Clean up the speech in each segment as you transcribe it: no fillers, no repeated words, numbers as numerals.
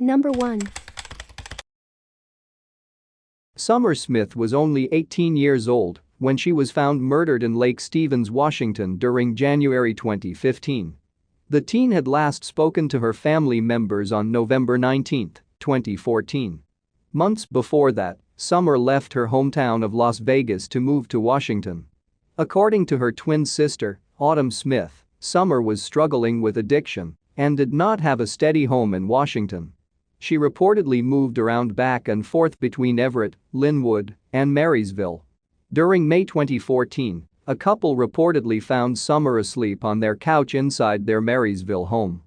Number 1. Summer Smith was only 18 years old when she was found murdered in Lake Stevens, Washington during January 2015. The teen had last spoken to her family members on November 19, 2014. Months before that, Summer left her hometown of Las Vegas to move to Washington. According to her twin sister, Autumn Smith, Summer was struggling with addiction and did not have a steady home in Washington. She reportedly moved around back and forth between Everett, Linwood, and Marysville. During May 2014, a couple reportedly found Summer asleep on their couch inside their Marysville home.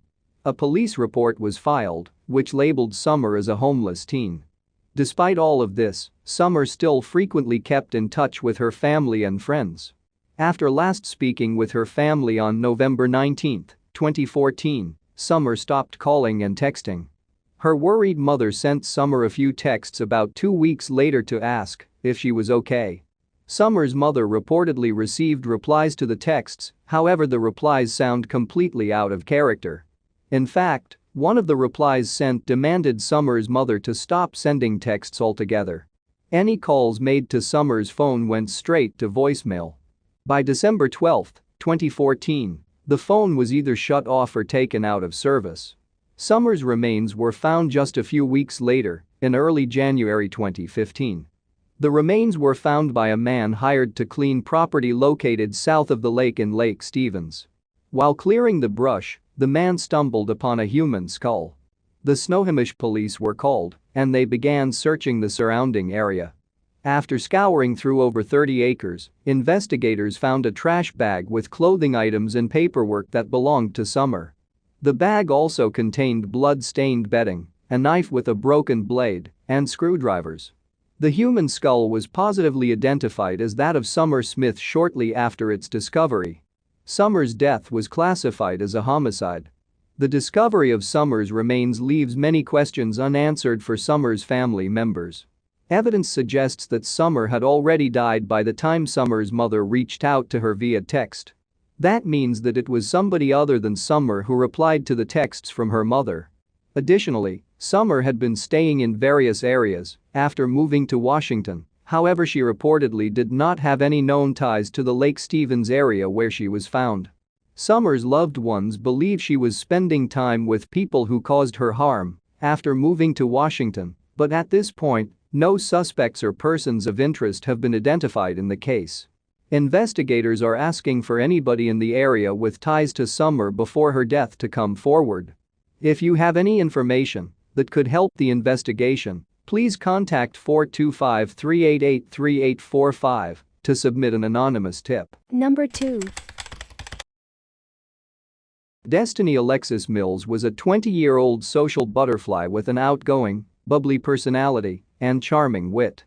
A police report was filed, which labeled Summer as a homeless teen. Despite all of this, Summer still frequently kept in touch with her family and friends. After last speaking with her family on November 19, 2014, Summer stopped calling and texting. Her worried mother sent Summer a few texts about 2 weeks later to ask if she was okay. Summer's mother reportedly received replies to the texts, however the replies sound completely out of character. In fact, one of the replies sent demanded Summer's mother to stop sending texts altogether. Any calls made to Summer's phone went straight to voicemail. By December 12, 2014, the phone was either shut off or taken out of service. Summer's remains were found just a few weeks later, in early January 2015. The remains were found by a man hired to clean property located south of the lake in Lake Stevens. While clearing the brush, the man stumbled upon a human skull. The Snohomish police were called, and they began searching the surrounding area. After scouring through over 30 acres, investigators found a trash bag with clothing items and paperwork that belonged to Summer. The bag also contained blood-stained bedding, a knife with a broken blade, and screwdrivers. The human skull was positively identified as that of Summer Smith shortly after its discovery. Summer's death was classified as a homicide. The discovery of Summer's remains leaves many questions unanswered for Summer's family members. Evidence suggests that Summer had already died by the time Summer's mother reached out to her via text. That means that it was somebody other than Summer who replied to the texts from her mother. Additionally, Summer had been staying in various areas after moving to Washington, however she reportedly did not have any known ties to the Lake Stevens area where she was found. Summer's loved ones believe she was spending time with people who caused her harm after moving to Washington, but at this point, no suspects or persons of interest have been identified in the case. Investigators are asking for anybody in the area with ties to Summer before her death to come forward. If you have any information that could help the investigation, please contact 425-388-3845 to submit an anonymous tip. Number 2. Destiny Alexis Mills was a 20-year-old social butterfly with an outgoing, bubbly personality and charming wit.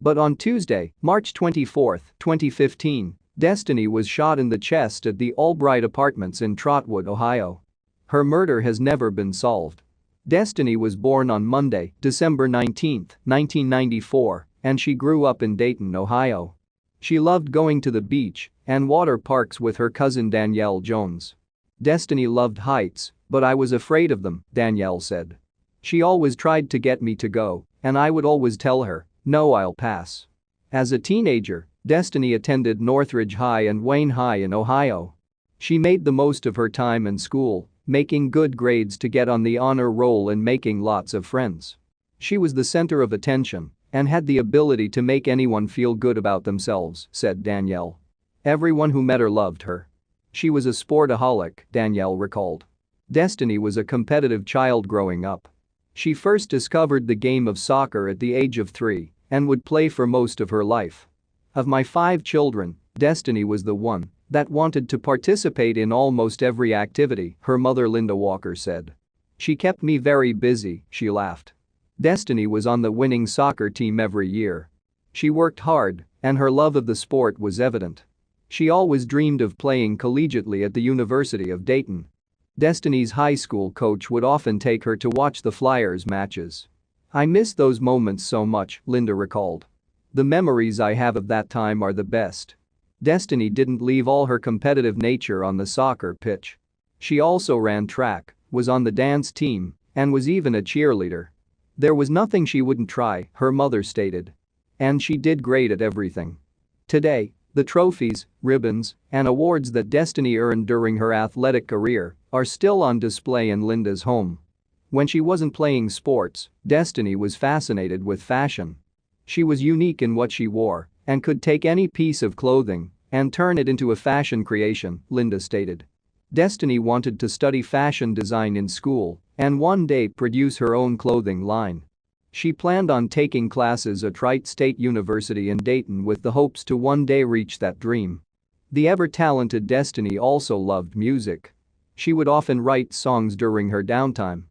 But on Tuesday, March 24, 2015, Destiny was shot in the chest at the Albright Apartments in Trotwood, Ohio. Her murder has never been solved. Destiny was born on Monday, December 19, 1994, and she grew up in Dayton, Ohio. She loved going to the beach and water parks with her cousin Danielle Jones. Destiny loved heights, but I was afraid of them, Danielle said. She always tried to get me to go, and I would always tell her, no, I'll pass. As a teenager, Destiny attended Northridge High and Wayne High in Ohio. She made the most of her time in school, making good grades to get on the honor roll and making lots of friends. She was the center of attention and had the ability to make anyone feel good about themselves, said Danielle. Everyone who met her loved her. She was a sportaholic, Danielle recalled. Destiny was a competitive child growing up. She first discovered the game of soccer at the age of 3 and would play for most of her life. Of my 5 children, Destiny was the one that wanted to participate in almost every activity, her mother Linda Walker said. She kept me very busy, she laughed. Destiny was on the winning soccer team every year. She worked hard, and her love of the sport was evident. She always dreamed of playing collegiately at the University of Dayton. Destiny's high school coach would often take her to watch the Flyers matches. I miss those moments so much, Linda recalled. The memories I have of that time are the best. Destiny didn't leave all her competitive nature on the soccer pitch. She also ran track, was on the dance team, and was even a cheerleader. There was nothing she wouldn't try, her mother stated. And she did great at everything. Today, the trophies, ribbons, and awards that Destiny earned during her athletic career are still on display in Linda's home. When she wasn't playing sports, Destiny was fascinated with fashion. She was unique in what she wore and could take any piece of clothing and turn it into a fashion creation, Linda stated. Destiny wanted to study fashion design in school and one day produce her own clothing line. She planned on taking classes at Wright State University in Dayton with the hopes to one day reach that dream. The ever-talented Destiny also loved music. She would often write songs during her downtime.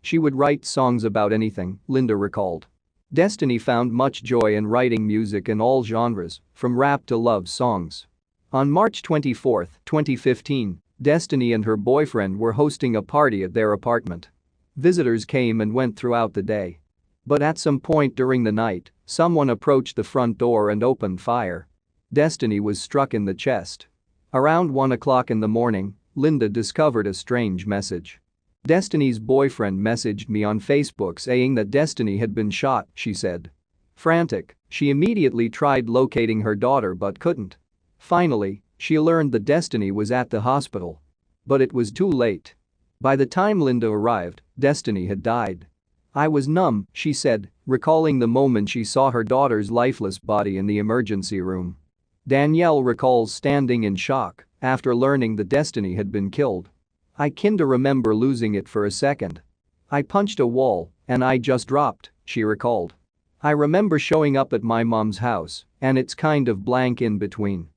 She would write songs about anything, Linda recalled. Destiny found much joy in writing music in all genres, from rap to love songs. On March 24, 2015, Destiny and her boyfriend were hosting a party at their apartment. Visitors came and went throughout the day. But at some point during the night, someone approached the front door and opened fire. Destiny was struck in the chest. Around 1 o'clock in the morning, Linda discovered a strange message. Destiny's boyfriend messaged me on Facebook saying that Destiny had been shot, she said. Frantic, she immediately tried locating her daughter but couldn't. Finally, she learned that Destiny was at the hospital. But it was too late. By the time Linda arrived, Destiny had died. I was numb, she said, recalling the moment she saw her daughter's lifeless body in the emergency room. Danielle recalls standing in shock after learning that Destiny had been killed. I kinda remember losing it for a second. I punched a wall and I just dropped, she recalled. I remember showing up at my mom's house and it's kind of blank in between.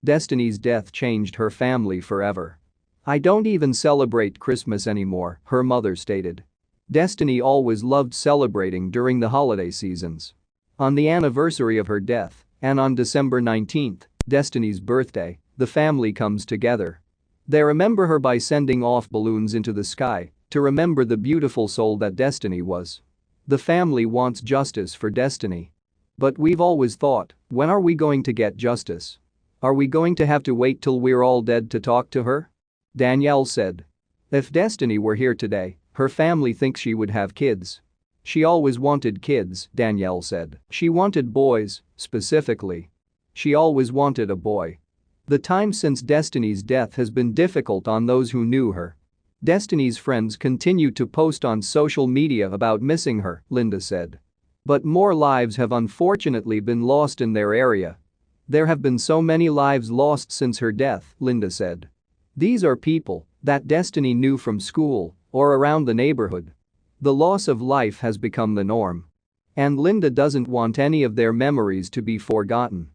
Destiny's death changed her family forever. I don't even celebrate Christmas anymore, her mother stated. Destiny always loved celebrating during the holiday seasons. On the anniversary of her death, and on December 19, Destiny's birthday, the family comes together. They remember her by sending off balloons into the sky to remember the beautiful soul that Destiny was. The family wants justice for Destiny. But we've always thought, when are we going to get justice? Are we going to have to wait till we're all dead to talk to her? Danielle said. If Destiny were here today, her family thinks she would have kids. She always wanted kids, Danielle said. She wanted boys, specifically. She always wanted a boy. The time since Destiny's death has been difficult on those who knew her. Destiny's friends continue to post on social media about missing her, Linda said. But more lives have unfortunately been lost in their area. There have been so many lives lost since her death, Linda said. These are people that Destiny knew from school or around the neighborhood. The loss of life has become the norm. And Linda doesn't want any of their memories to be forgotten.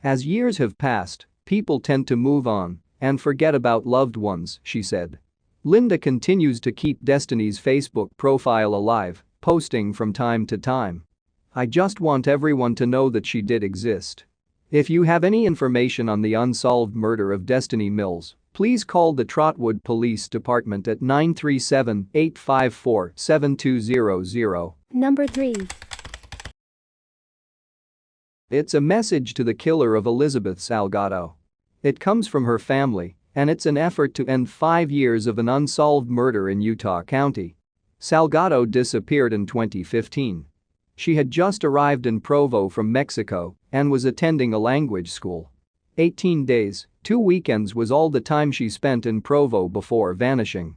As years have passed, people tend to move on and forget about loved ones, she said. Linda continues to keep Destiny's Facebook profile alive, posting from time to time. I just want everyone to know that she did exist. If you have any information on the unsolved murder of Destiny Mills, please call the Trotwood Police Department at 937-854-7200. Number 3. It's a message to the killer of Elizabeth Salgado. It comes from her family, and it's an effort to end 5 years of an unsolved murder in Utah County. Salgado disappeared in 2015. She had just arrived in Provo from Mexico and was attending a language school. 18 days, 2 weekends was all the time she spent in Provo before vanishing.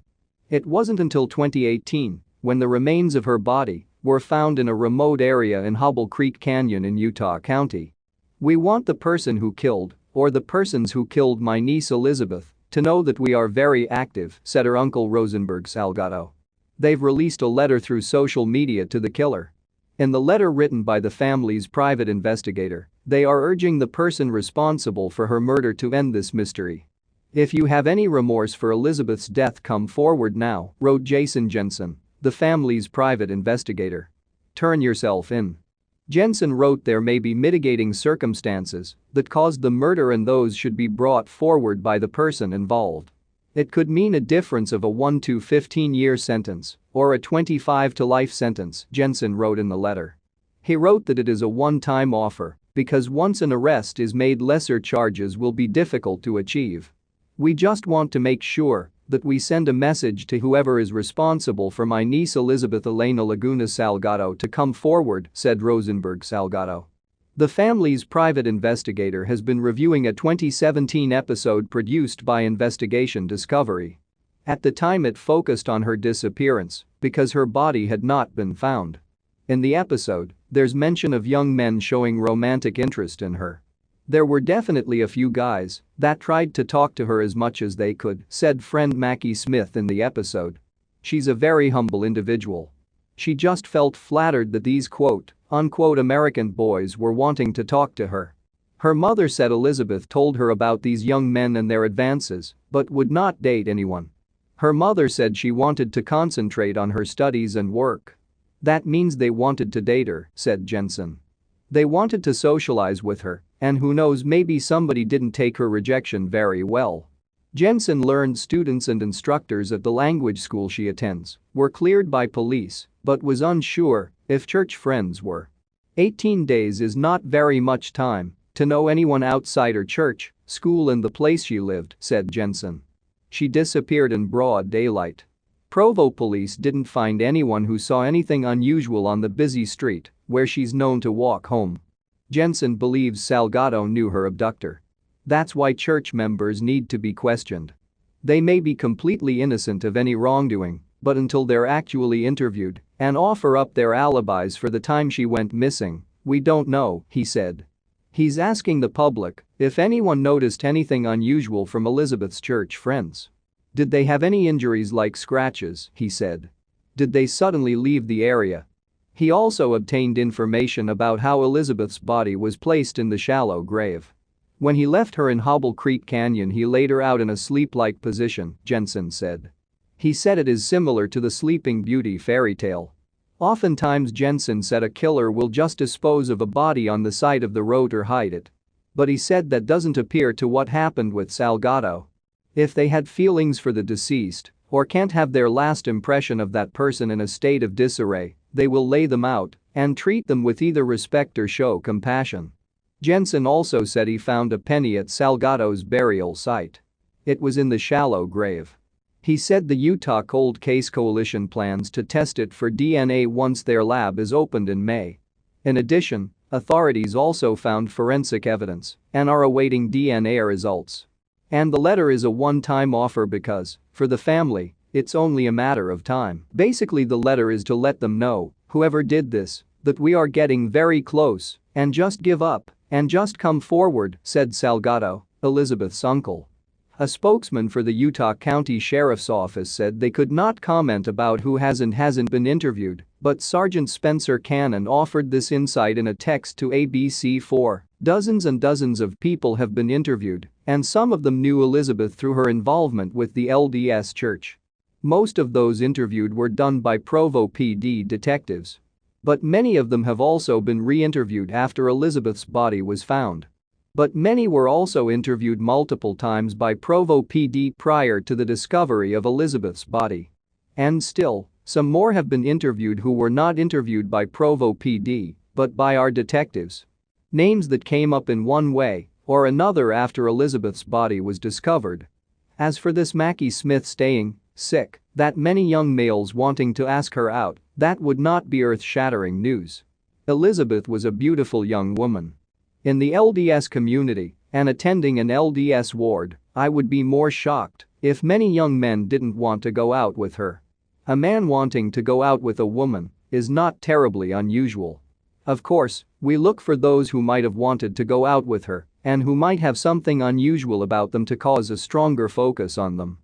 It wasn't until 2018 when the remains of her body were found in a remote area in Hobble Creek Canyon in Utah County. We want the person who killed, or the persons who killed my niece Elizabeth, to know that we are very active, said her uncle Rosenberg Salgado. They've released a letter through social media to the killer. In the letter written by the family's private investigator, they are urging the person responsible for her murder to end this mystery. If you have any remorse for Elizabeth's death, come forward now, wrote Jason Jensen, the family's private investigator. Turn yourself in. Jensen wrote there may be mitigating circumstances that caused the murder and those should be brought forward by the person involved. It could mean a difference of a 1 to 15-year sentence or a 25 to life sentence, Jensen wrote in the letter. He wrote that it is a one-time offer because once an arrest is made, lesser charges will be difficult to achieve. We just want to make sure that we send a message to whoever is responsible for my niece Elizabeth Elena Laguna Salgado to come forward," said Rosenberg Salgado. The family's private investigator has been reviewing a 2017 episode produced by Investigation Discovery. At the time it focused on her disappearance because her body had not been found. In the episode, there's mention of young men showing romantic interest in her. "There were definitely a few guys that tried to talk to her as much as they could," said friend Mackie Smith in the episode. "She's a very humble individual. She just felt flattered that these quote-unquote American boys were wanting to talk to her." Her mother said Elizabeth told her about these young men and their advances, but would not date anyone. Her mother said she wanted to concentrate on her studies and work. "That means they wanted to date her," said Jensen. "They wanted to socialize with her, and who knows, maybe somebody didn't take her rejection very well." Jensen learned students and instructors at the language school she attends were cleared by police, but was unsure if church friends were. 18 days is not very much time to know anyone outside her church, school and the place she lived, said Jensen. She disappeared in broad daylight. Provo police didn't find anyone who saw anything unusual on the busy street where she's known to walk home. Jensen believes Salgado knew her abductor. That's why church members need to be questioned. They may be completely innocent of any wrongdoing, but until they're actually interviewed and offer up their alibis for the time she went missing, we don't know, he said. He's asking the public if anyone noticed anything unusual from Elizabeth's church friends. Did they have any injuries like scratches, he said. Did they suddenly leave the area? He also obtained information about how Elizabeth's body was placed in the shallow grave. When he left her in Hobble Creek Canyon, he laid her out in a sleep-like position, Jensen said. He said it is similar to the Sleeping Beauty fairy tale. Oftentimes, Jensen said, a killer will just dispose of a body on the side of the road or hide it. But he said that doesn't appear to what happened with Salgado. If they had feelings for the deceased or can't have their last impression of that person in a state of disarray, they will lay them out and treat them with either respect or show compassion. Jensen also said he found a penny at Salgado's burial site. It was in the shallow grave. He said the Utah Cold Case Coalition plans to test it for DNA once their lab is opened in May. In addition, authorities also found forensic evidence and are awaiting DNA results. And the letter is a one-time offer because, for the family, it's only a matter of time. Basically, the letter is to let them know, whoever did this, that we are getting very close and just give up and just come forward, said Salgado, Elizabeth's uncle. A spokesman for the Utah County Sheriff's Office said they could not comment about who has and hasn't been interviewed, but Sergeant Spencer Cannon offered this insight in a text to ABC4. Dozens and dozens of people have been interviewed, and some of them knew Elizabeth through her involvement with the LDS Church. Most of those interviewed were done by Provo PD detectives. But many of them have also been re-interviewed after Elizabeth's body was found. But many were also interviewed multiple times by Provo PD prior to the discovery of Elizabeth's body. And still, some more have been interviewed who were not interviewed by Provo PD, but by our detectives. Names that came up in one way or another after Elizabeth's body was discovered. As for this Mackie Smith staying sick, that many young males wanting to ask her out, that would not be earth-shattering news. Elizabeth was a beautiful young woman. In the LDS community and attending an LDS ward, I would be more shocked if many young men didn't want to go out with her. A man wanting to go out with a woman is not terribly unusual. Of course, we look for those who might have wanted to go out with her and who might have something unusual about them to cause a stronger focus on them.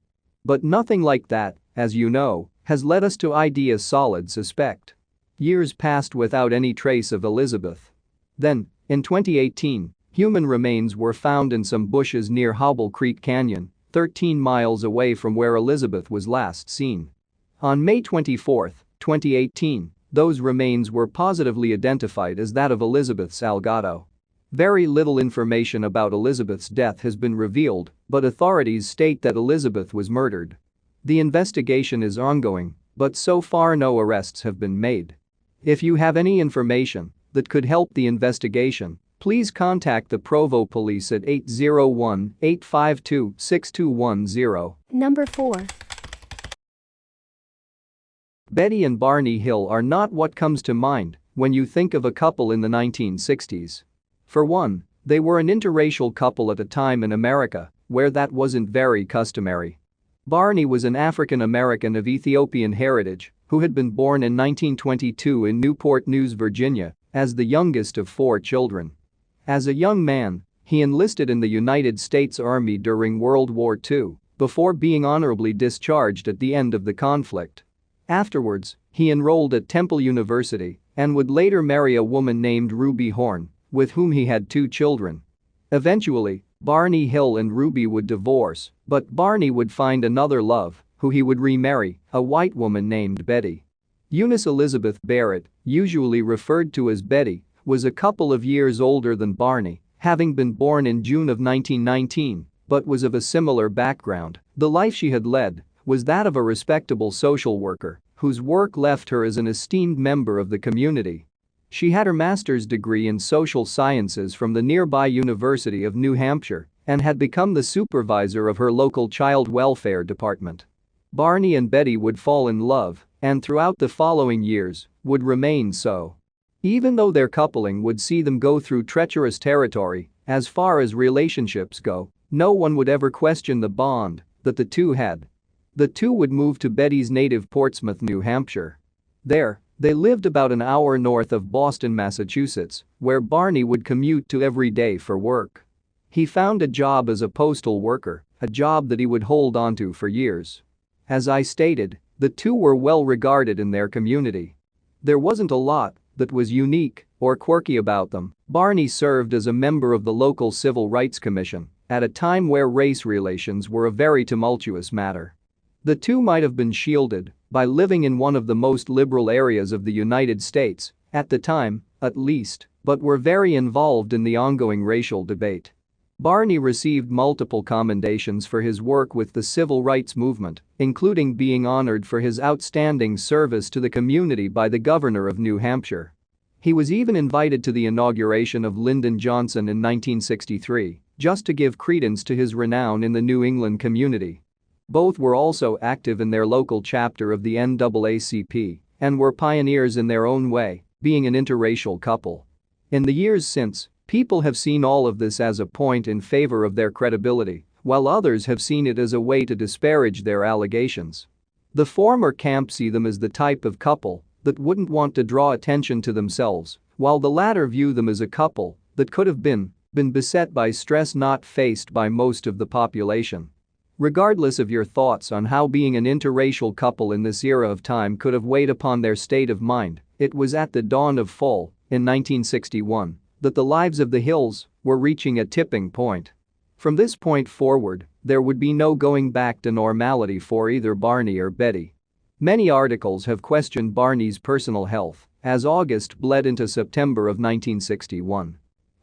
But nothing like that, as you know, has led us to ID a solid suspect. Years passed without any trace of Elizabeth. Then, in 2018, human remains were found in some bushes near Hobble Creek Canyon, 13 miles away from where Elizabeth was last seen. On May 24, 2018, those remains were positively identified as that of Elizabeth Salgado. Very little information about Elizabeth's death has been revealed, but authorities state that Elizabeth was murdered. The investigation is ongoing, but so far no arrests have been made. If you have any information that could help the investigation, please contact the Provo Police at 801-852-6210. Number 4. Betty and Barney Hill are not what comes to mind when you think of a couple in the 1960s. For one, they were an interracial couple at a time in America where that wasn't very customary. Barney was an African American of Ethiopian heritage who had been born in 1922 in Newport News, Virginia, as the youngest of 4 children. As a young man, he enlisted in the United States Army during World War II before being honorably discharged at the end of the conflict. Afterwards, he enrolled at Temple University and would later marry a woman named Ruby Horn, with whom he had 2 children. Eventually, Barney Hill and Ruby would divorce, but Barney would find another love, who he would remarry, a white woman named Betty. Eunice Elizabeth Barrett, usually referred to as Betty, was a couple of years older than Barney, having been born in June of 1919, but was of a similar background. The life she had led was that of a respectable social worker whose work left her as an esteemed member of the community. She had her master's degree in social sciences from the nearby University of New Hampshire and had become the supervisor of her local child welfare department. Barney and Betty would fall in love and throughout the following years would remain so. Even though their coupling would see them go through treacherous territory as far as relationships go, no one would ever question the bond that the two had. The two would move to Betty's native Portsmouth, New Hampshire. There, they lived about an hour north of Boston, Massachusetts, where Barney would commute to every day for work. He found a job as a postal worker, a job that he would hold onto for years. As I stated, the two were well regarded in their community. There wasn't a lot that was unique or quirky about them. Barney served as a member of the local Civil Rights Commission at a time where race relations were a very tumultuous matter. The two might have been shielded by living in one of the most liberal areas of the United States, at the time, at least, but were very involved in the ongoing racial debate. Barney received multiple commendations for his work with the civil rights movement, including being honored for his outstanding service to the community by the governor of New Hampshire. He was even invited to the inauguration of Lyndon Johnson in 1963, just to give credence to his renown in the New England community. Both were also active in their local chapter of the NAACP and were pioneers in their own way, being an interracial couple. In the years since, people have seen all of this as a point in favor of their credibility, while others have seen it as a way to disparage their allegations. The former camp see them as the type of couple that wouldn't want to draw attention to themselves, while the latter view them as a couple that could have been beset by stress not faced by most of the population. Regardless of your thoughts on how being an interracial couple in this era of time could have weighed upon their state of mind, it was at the dawn of fall, in 1961, that the lives of the Hills were reaching a tipping point. From this point forward, there would be no going back to normality for either Barney or Betty. Many articles have questioned Barney's personal health as August bled into September of 1961.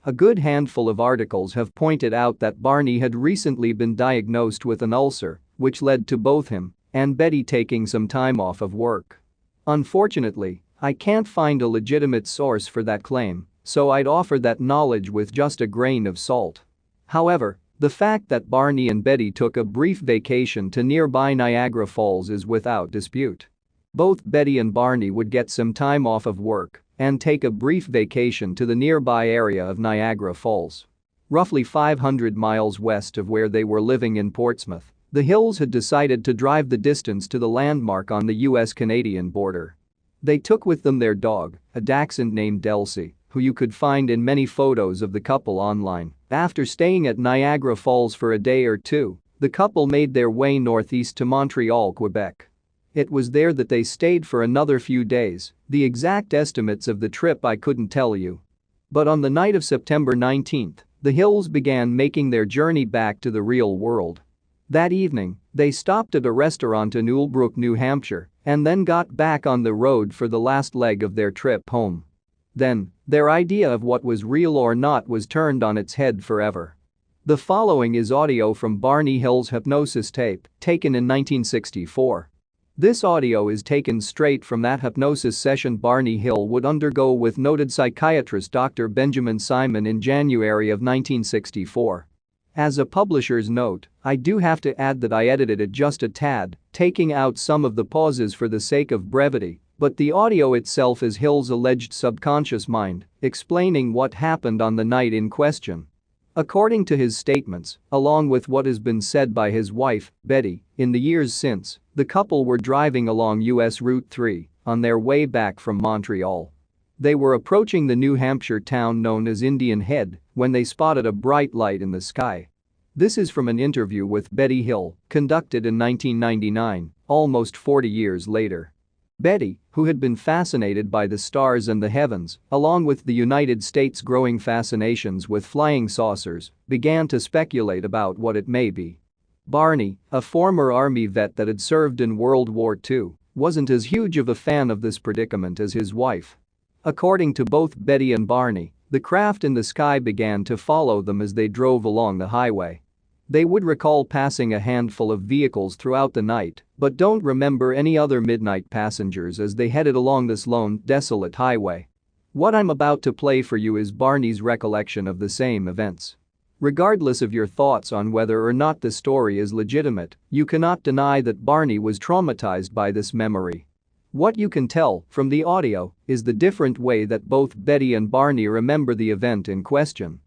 A good handful of articles have pointed out that Barney had recently been diagnosed with an ulcer, which led to both him and Betty taking some time off of work. Unfortunately, I can't find a legitimate source for that claim, so I'd offer that knowledge with just a grain of salt. However, the fact that Barney and Betty took a brief vacation to nearby Niagara Falls is without dispute. Both Betty and Barney would get some time off of work and take a brief vacation to the nearby area of Niagara Falls. Roughly 500 miles west of where they were living in Portsmouth, the Hills had decided to drive the distance to the landmark on the US-Canadian border. They took with them their dog, a dachshund named Elsie, who you could find in many photos of the couple online. After staying at Niagara Falls for a day or two, the couple made their way northeast to Montreal, Quebec. It was there that they stayed for another few days. The exact estimates of the trip I couldn't tell you. But on the night of September 19th, the Hills began making their journey back to the real world. That evening, they stopped at a restaurant in Ulbrook, New Hampshire, and then got back on the road for the last leg of their trip home. Then, their idea of what was real or not was turned on its head forever. The following is audio from Barney Hill's hypnosis tape, taken in 1964. This audio is taken straight from that hypnosis session Barney Hill would undergo with noted psychiatrist Dr. Benjamin Simon in January of 1964. As a publisher's note, I do have to add that I edited it just a tad, taking out some of the pauses for the sake of brevity, but the audio itself is Hill's alleged subconscious mind explaining what happened on the night in question. According to his statements, along with what has been said by his wife, Betty, in the years since, the couple were driving along US Route 3 on their way back from Montreal. They were approaching the New Hampshire town known as Indian Head when they spotted a bright light in the sky. This is from an interview with Betty Hill, conducted in 1999, almost 40 years later. Betty, who had been fascinated by the stars and the heavens, along with the United States' growing fascinations with flying saucers, began to speculate about what it may be. Barney, a former Army vet that had served in World War II, wasn't as huge of a fan of this predicament as his wife. According to both Betty and Barney, the craft in the sky began to follow them as they drove along the highway. They would recall passing a handful of vehicles throughout the night, but don't remember any other midnight passengers as they headed along this lone, desolate highway. What I'm about to play for you is Barney's recollection of the same events. Regardless of your thoughts on whether or not the story is legitimate, you cannot deny that Barney was traumatized by this memory. What you can tell from the audio is the different way that both Betty and Barney remember the event in question.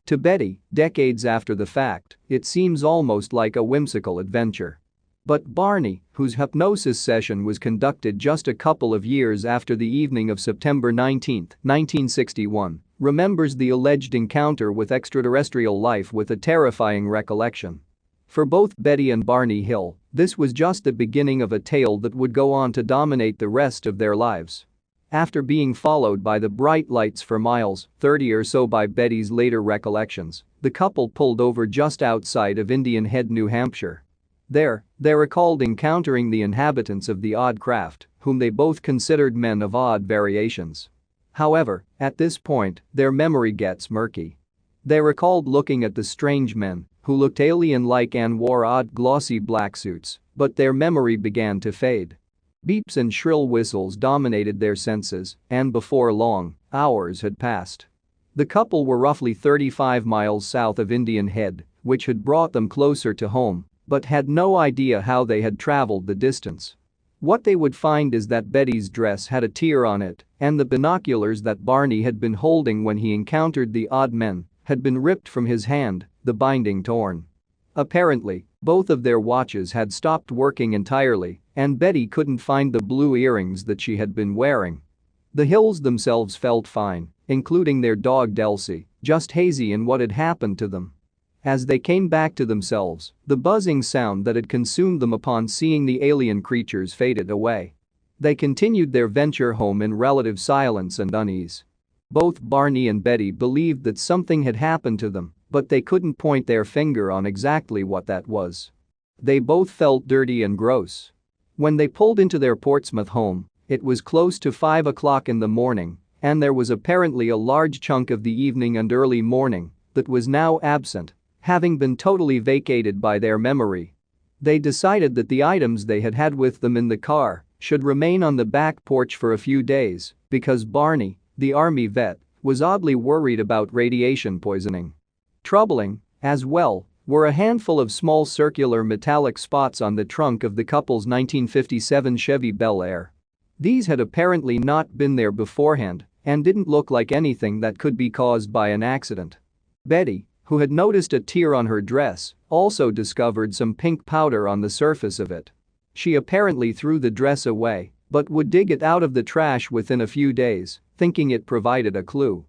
To Betty, decades after the fact, it seems almost like a whimsical adventure. But Barney, whose hypnosis session was conducted just a couple of years after the evening of September 19, 1961, remembers the alleged encounter with extraterrestrial life with a terrifying recollection. For both Betty and Barney Hill, this was just the beginning of a tale that would go on to dominate the rest of their lives. After being followed by the bright lights for miles, 30 or so by Betty's later recollections, the couple pulled over just outside of Indian Head, New Hampshire. There, they recalled encountering the inhabitants of the odd craft, whom they both considered men of odd variations. However, at this point, their memory gets murky. They recalled looking at the strange men, who looked alien-like and wore odd glossy black suits, but their memory began to fade. Beeps and shrill whistles dominated their senses, and before long, hours had passed. The couple were roughly 35 miles south of Indian Head, which had brought them closer to home, but had no idea how they had traveled the distance. What they would find is that Betty's dress had a tear on it, and the binoculars that Barney had been holding when he encountered the odd men had been ripped from his hand, the binding torn. Apparently, both of their watches had stopped working entirely, and Betty couldn't find the blue earrings that she had been wearing. The Hills themselves felt fine, including their dog Delcy, just hazy in what had happened to them. As they came back to themselves, the buzzing sound that had consumed them upon seeing the alien creatures faded away. They continued their venture home in relative silence and unease. Both Barney and Betty believed that something had happened to them, but they couldn't point their finger on exactly what that was. They both felt dirty and gross. When they pulled into their Portsmouth home, it was close to 5 o'clock in the morning, and there was apparently a large chunk of the evening and early morning that was now absent, having been totally vacated by their memory. They decided that the items they had had with them in the car should remain on the back porch for a few days because Barney, the Army vet, was oddly worried about radiation poisoning. Troubling, as well, were a handful of small circular metallic spots on the trunk of the couple's 1957 Chevy Bel Air. These had apparently not been there beforehand and didn't look like anything that could be caused by an accident. Betty, who had noticed a tear on her dress, also discovered some pink powder on the surface of it. She apparently threw the dress away, but would dig it out of the trash within a few days, thinking it provided a clue.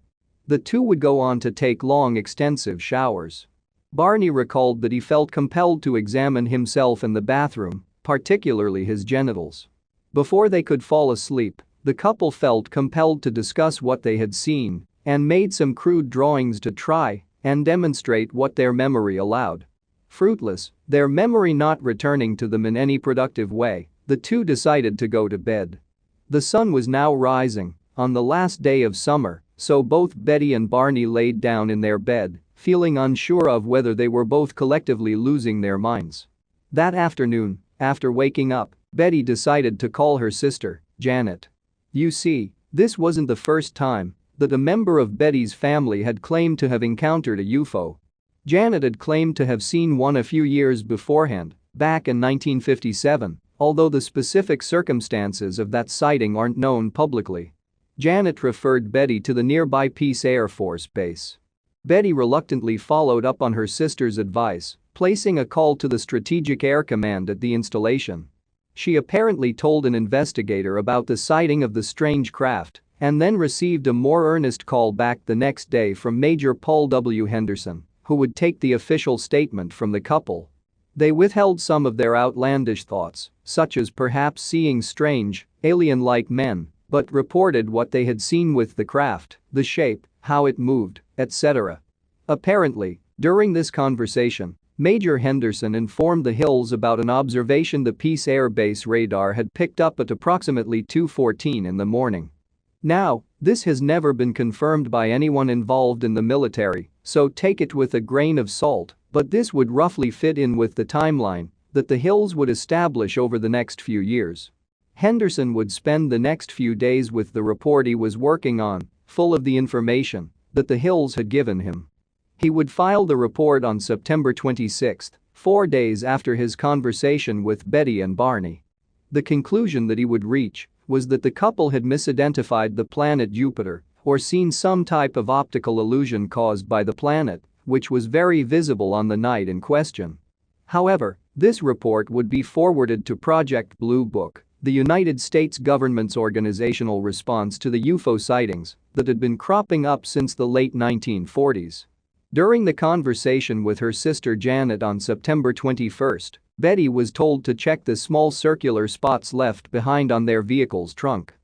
The two would go on to take long, extensive showers. Barney recalled that he felt compelled to examine himself in the bathroom, particularly his genitals. Before they could fall asleep, the couple felt compelled to discuss what they had seen and made some crude drawings to try and demonstrate what their memory allowed. Fruitless, their memory not returning to them in any productive way, the two decided to go to bed. The sun was now rising on the last day of summer, so both Betty and Barney laid down in their bed, feeling unsure of whether they were both collectively losing their minds. That afternoon, after waking up, Betty decided to call her sister, Janet. You see, this wasn't the first time that a member of Betty's family had claimed to have encountered a UFO. Janet had claimed to have seen one a few years beforehand, back in 1957, although the specific circumstances of that sighting aren't known publicly. Janet referred Betty to the nearby Peace Air Force Base. Betty reluctantly followed up on her sister's advice, placing a call to the Strategic Air Command at the installation. She apparently told an investigator about the sighting of the strange craft and then received a more earnest call back the next day from Major Paul W. Henderson, who would take the official statement from the couple. They withheld some of their outlandish thoughts, such as perhaps seeing strange, alien-like men, but reported what they had seen with the craft, the shape, how it moved, etc. Apparently, during this conversation, Major Henderson informed the Hills about an observation the Peace Air Base radar had picked up at approximately 2:14 in the morning. Now, this has never been confirmed by anyone involved in the military, so take it with a grain of salt, but this would roughly fit in with the timeline that the Hills would establish over the next few years. Henderson would spend the next few days with the report he was working on, full of the information that the Hills had given him. He would file the report on September 26, 4 days after his conversation with Betty and Barney. The conclusion that he would reach was that the couple had misidentified the planet Jupiter or seen some type of optical illusion caused by the planet, which was very visible on the night in question. However, this report would be forwarded to Project Blue Book, the United States government's organizational response to the UFO sightings that had been cropping up since the late 1940s. During the conversation with her sister Janet on September 21, Betty was told to check the small circular spots left behind on their vehicle's trunk.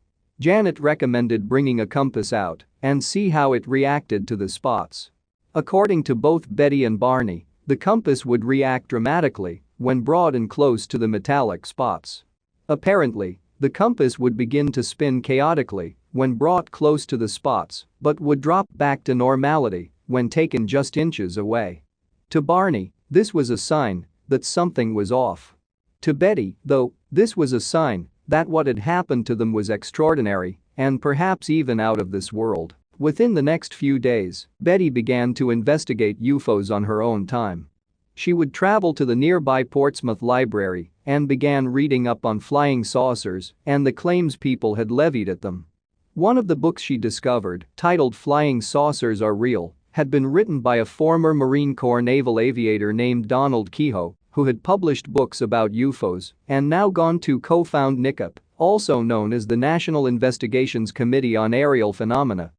Janet recommended bringing a compass out and see how it reacted to the spots. According to both Betty and Barney, the compass would react dramatically when brought in close to the metallic spots. Apparently, the compass would begin to spin chaotically when brought close to the spots but would drop back to normality when taken just inches away. To Barney, this was a sign that something was off. To Betty, though, this was a sign that what had happened to them was extraordinary and perhaps even out of this world. Within the next few days, Betty began to investigate UFOs on her own time. She would travel to the nearby Portsmouth Library and began reading up on flying saucers and the claims people had levied at them. One of the books she discovered, titled Flying Saucers Are Real, had been written by a former Marine Corps naval aviator named Donald Kehoe, who had published books about UFOs and now gone to co-found NICAP, also known as the National Investigations Committee on Aerial Phenomena.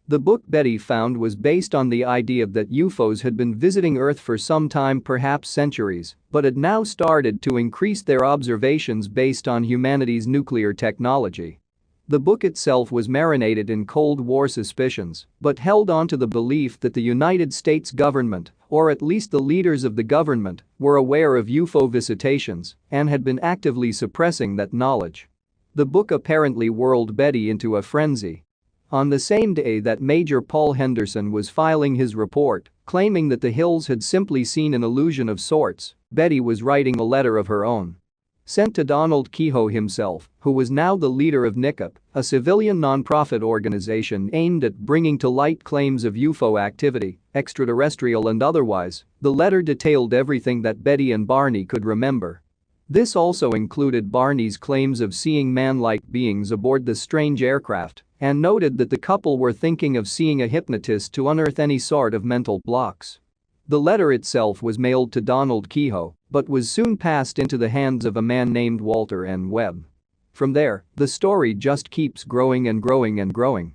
The book Betty found was based on the idea that UFOs had been visiting Earth for some time, perhaps centuries, but had now started to increase their observations based on humanity's nuclear technology. The book itself was marinated in Cold War suspicions, but held on to the belief that the United States government, or at least the leaders of the government, were aware of UFO visitations and had been actively suppressing that knowledge. The book apparently whirled Betty into a frenzy. On the same day that Major Paul Henderson was filing his report, claiming that the Hills had simply seen an illusion of sorts, Betty was writing a letter of her own. Sent to Donald Kehoe himself, who was now the leader of NICAP, a civilian nonprofit organization aimed at bringing to light claims of UFO activity, extraterrestrial and otherwise. The letter detailed everything that Betty and Barney could remember. This also included Barney's claims of seeing man-like beings aboard the strange aircraft and noted that the couple were thinking of seeing a hypnotist to unearth any sort of mental blocks. The letter itself was mailed to Donald Kehoe, but was soon passed into the hands of a man named Walter N. Webb. From there, the story just keeps growing and growing and growing.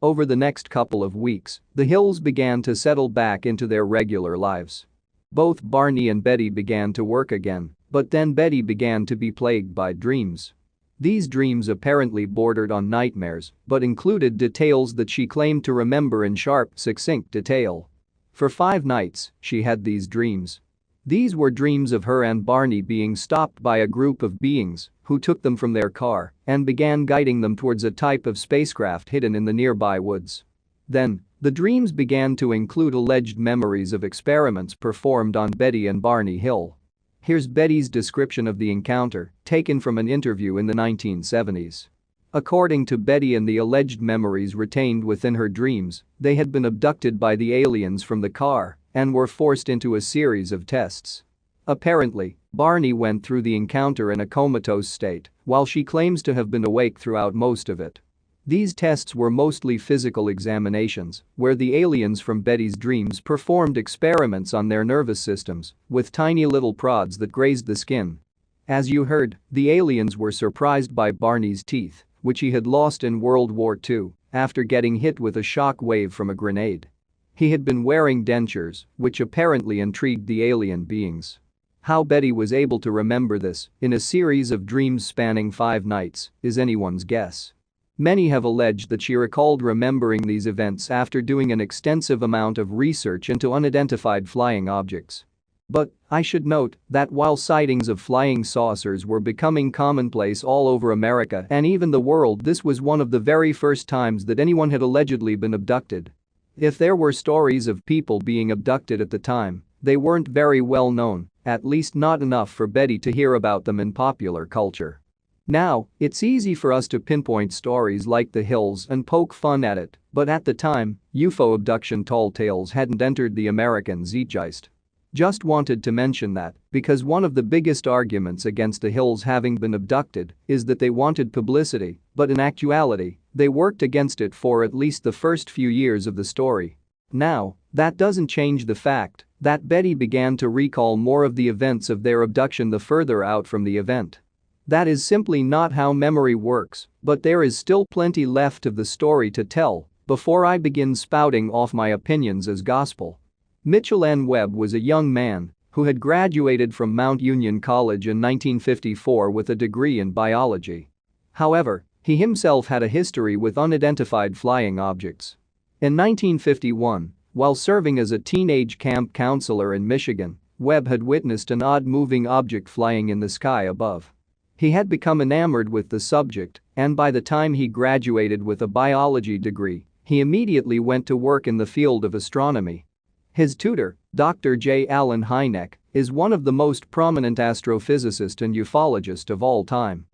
Over the next couple of weeks, the Hills began to settle back into their regular lives. Both Barney and Betty began to work again, but then Betty began to be plagued by dreams. These dreams apparently bordered on nightmares, but included details that she claimed to remember in sharp, succinct detail. For 5 nights, she had these dreams. These were dreams of her and Barney being stopped by a group of beings who took them from their car and began guiding them towards a type of spacecraft hidden in the nearby woods. Then, the dreams began to include alleged memories of experiments performed on Betty and Barney Hill. Here's Betty's description of the encounter, taken from an interview in the 1970s. According to Betty and the alleged memories retained within her dreams, they had been abducted by the aliens from the car and were forced into a series of tests. Apparently, Barney went through the encounter in a comatose state, while she claims to have been awake throughout most of it. These tests were mostly physical examinations, where the aliens from Betty's dreams performed experiments on their nervous systems with tiny little prods that grazed the skin. As you heard, the aliens were surprised by Barney's teeth, which he had lost in World War II after getting hit with a shock wave from a grenade. He had been wearing dentures, which apparently intrigued the alien beings. How Betty was able to remember this in a series of dreams spanning 5 nights is anyone's guess. Many have alleged that she recalled remembering these events after doing an extensive amount of research into unidentified flying objects. But I should note that while sightings of flying saucers were becoming commonplace all over America and even the world, this was one of the very first times that anyone had allegedly been abducted. If there were stories of people being abducted at the time, they weren't very well known, at least not enough for Betty to hear about them in popular culture. Now, it's easy for us to pinpoint stories like the Hills and poke fun at it, but at the time, UFO abduction tall tales hadn't entered the American zeitgeist. Just wanted to mention that because one of the biggest arguments against the Hills having been abducted is that they wanted publicity, but in actuality, they worked against it for at least the first few years of the story. Now, that doesn't change the fact that Betty began to recall more of the events of their abduction the further out from the event. That is simply not how memory works, but there is still plenty left of the story to tell before I begin spouting off my opinions as gospel. Mitchell N. Webb was a young man who had graduated from Mount Union College in 1954 with a degree in biology. However, he himself had a history with unidentified flying objects. In 1951, while serving as a teenage camp counselor in Michigan, Webb had witnessed an odd moving object flying in the sky above. He had become enamored with the subject, and by the time he graduated with a biology degree, he immediately went to work in the field of astronomy. His tutor, Dr. J. Allen Hynek, is one of the most prominent astrophysicists and ufologists of all time.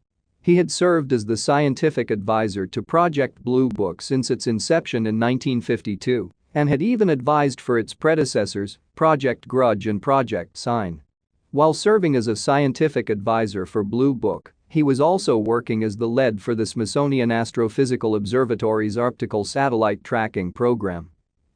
He had served as the scientific advisor to Project Blue Book since its inception in 1952 and had even advised for its predecessors, Project Grudge and Project Sign. While serving as a scientific advisor for Blue Book, he was also working as the lead for the Smithsonian Astrophysical Observatory's optical satellite tracking program.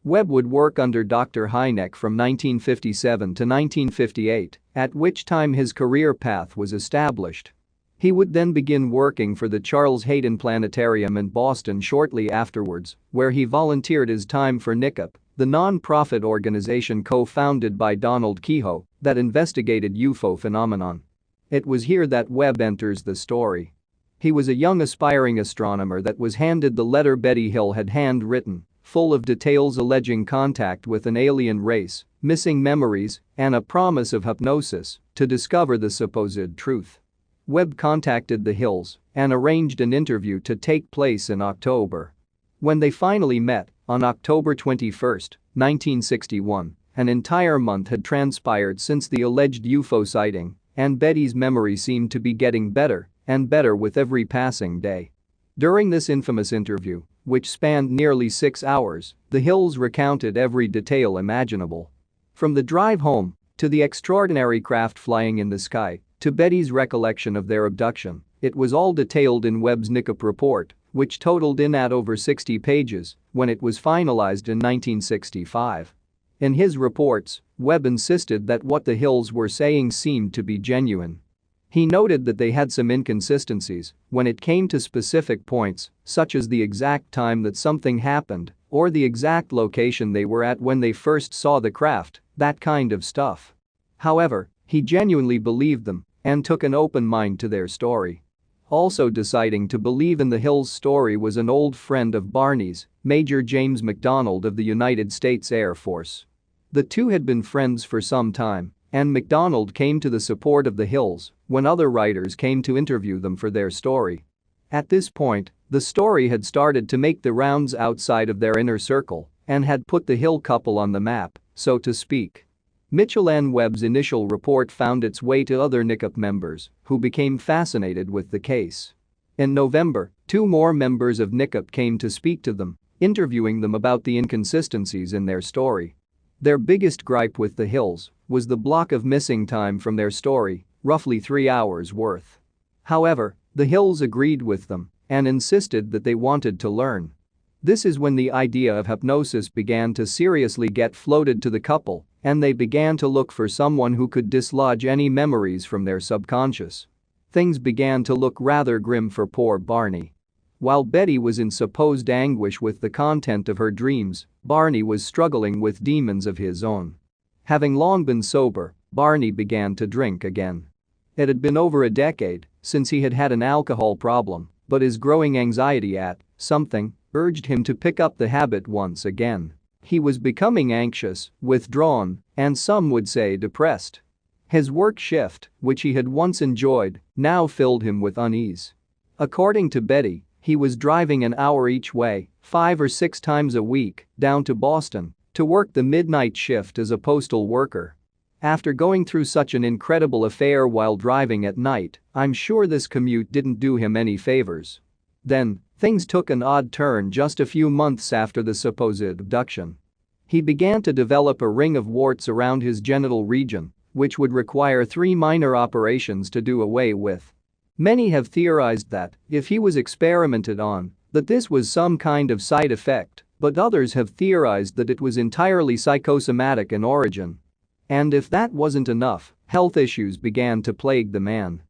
Webb would work under Dr. Hynek from 1957 to 1958, at which time his career path was established. He would then begin working for the Charles Hayden Planetarium in Boston shortly afterwards, where he volunteered his time for NICAP, the non-profit organization co-founded by Donald Keyhoe that investigated UFO phenomenon. It was here that Webb enters the story. He was a young aspiring astronomer that was handed the letter Betty Hill had handwritten, full of details alleging contact with an alien race, missing memories, and a promise of hypnosis to discover the supposed truth. Webb contacted the Hills and arranged an interview to take place in October. When they finally met, on October 21, 1961, an entire month had transpired since the alleged UFO sighting, and Betty's memory seemed to be getting better and better with every passing day. During this infamous interview, which spanned nearly 6 hours, the Hills recounted every detail imaginable. From the drive home, to the extraordinary craft flying in the sky, to Betty's recollection of their abduction, it was all detailed in Webb's NICAP report, which totaled in at over 60 pages when it was finalized in 1965. In his reports, Webb insisted that what the Hills were saying seemed to be genuine. He noted that they had some inconsistencies when it came to specific points, such as the exact time that something happened or the exact location they were at when they first saw the craft, that kind of stuff. However, he genuinely believed them and took an open mind to their story. Also deciding to believe in the Hills' story was an old friend of Barney's, Major James McDonald of the United States Air Force. The two had been friends for some time, and McDonald came to the support of the Hills when other writers came to interview them for their story. At this point, the story had started to make the rounds outside of their inner circle and had put the Hill couple on the map, so to speak. Mitchell N. Webb's initial report found its way to other NICAP members who became fascinated with the case. In November, 2 more members of NICAP came to speak to them, interviewing them about the inconsistencies in their story. Their biggest gripe with the Hills was the block of missing time from their story, roughly 3 hours worth. However, the Hills agreed with them and insisted that they wanted to learn. This is when the idea of hypnosis began to seriously get floated to the couple, and they began to look for someone who could dislodge any memories from their subconscious. Things began to look rather grim for poor Barney. While Betty was in supposed anguish with the content of her dreams, Barney was struggling with demons of his own. Having long been sober, Barney began to drink again. It had been over a decade since he had had an alcohol problem, but his growing anxiety at something urged him to pick up the habit once again. He was becoming anxious, withdrawn, and some would say depressed. His work shift, which he had once enjoyed, now filled him with unease. According to Betty, he was driving an hour each way, 5 or 6 times a week, down to Boston to work the midnight shift as a postal worker. After going through such an incredible affair while driving at night, I'm sure this commute didn't do him any favors. Then, things took an odd turn just a few months after the supposed abduction. He began to develop a ring of warts around his genital region, which would require 3 minor operations to do away with. Many have theorized that, if he was experimented on, that this was some kind of side effect, but others have theorized that it was entirely psychosomatic in origin. And if that wasn't enough, health issues began to plague the man.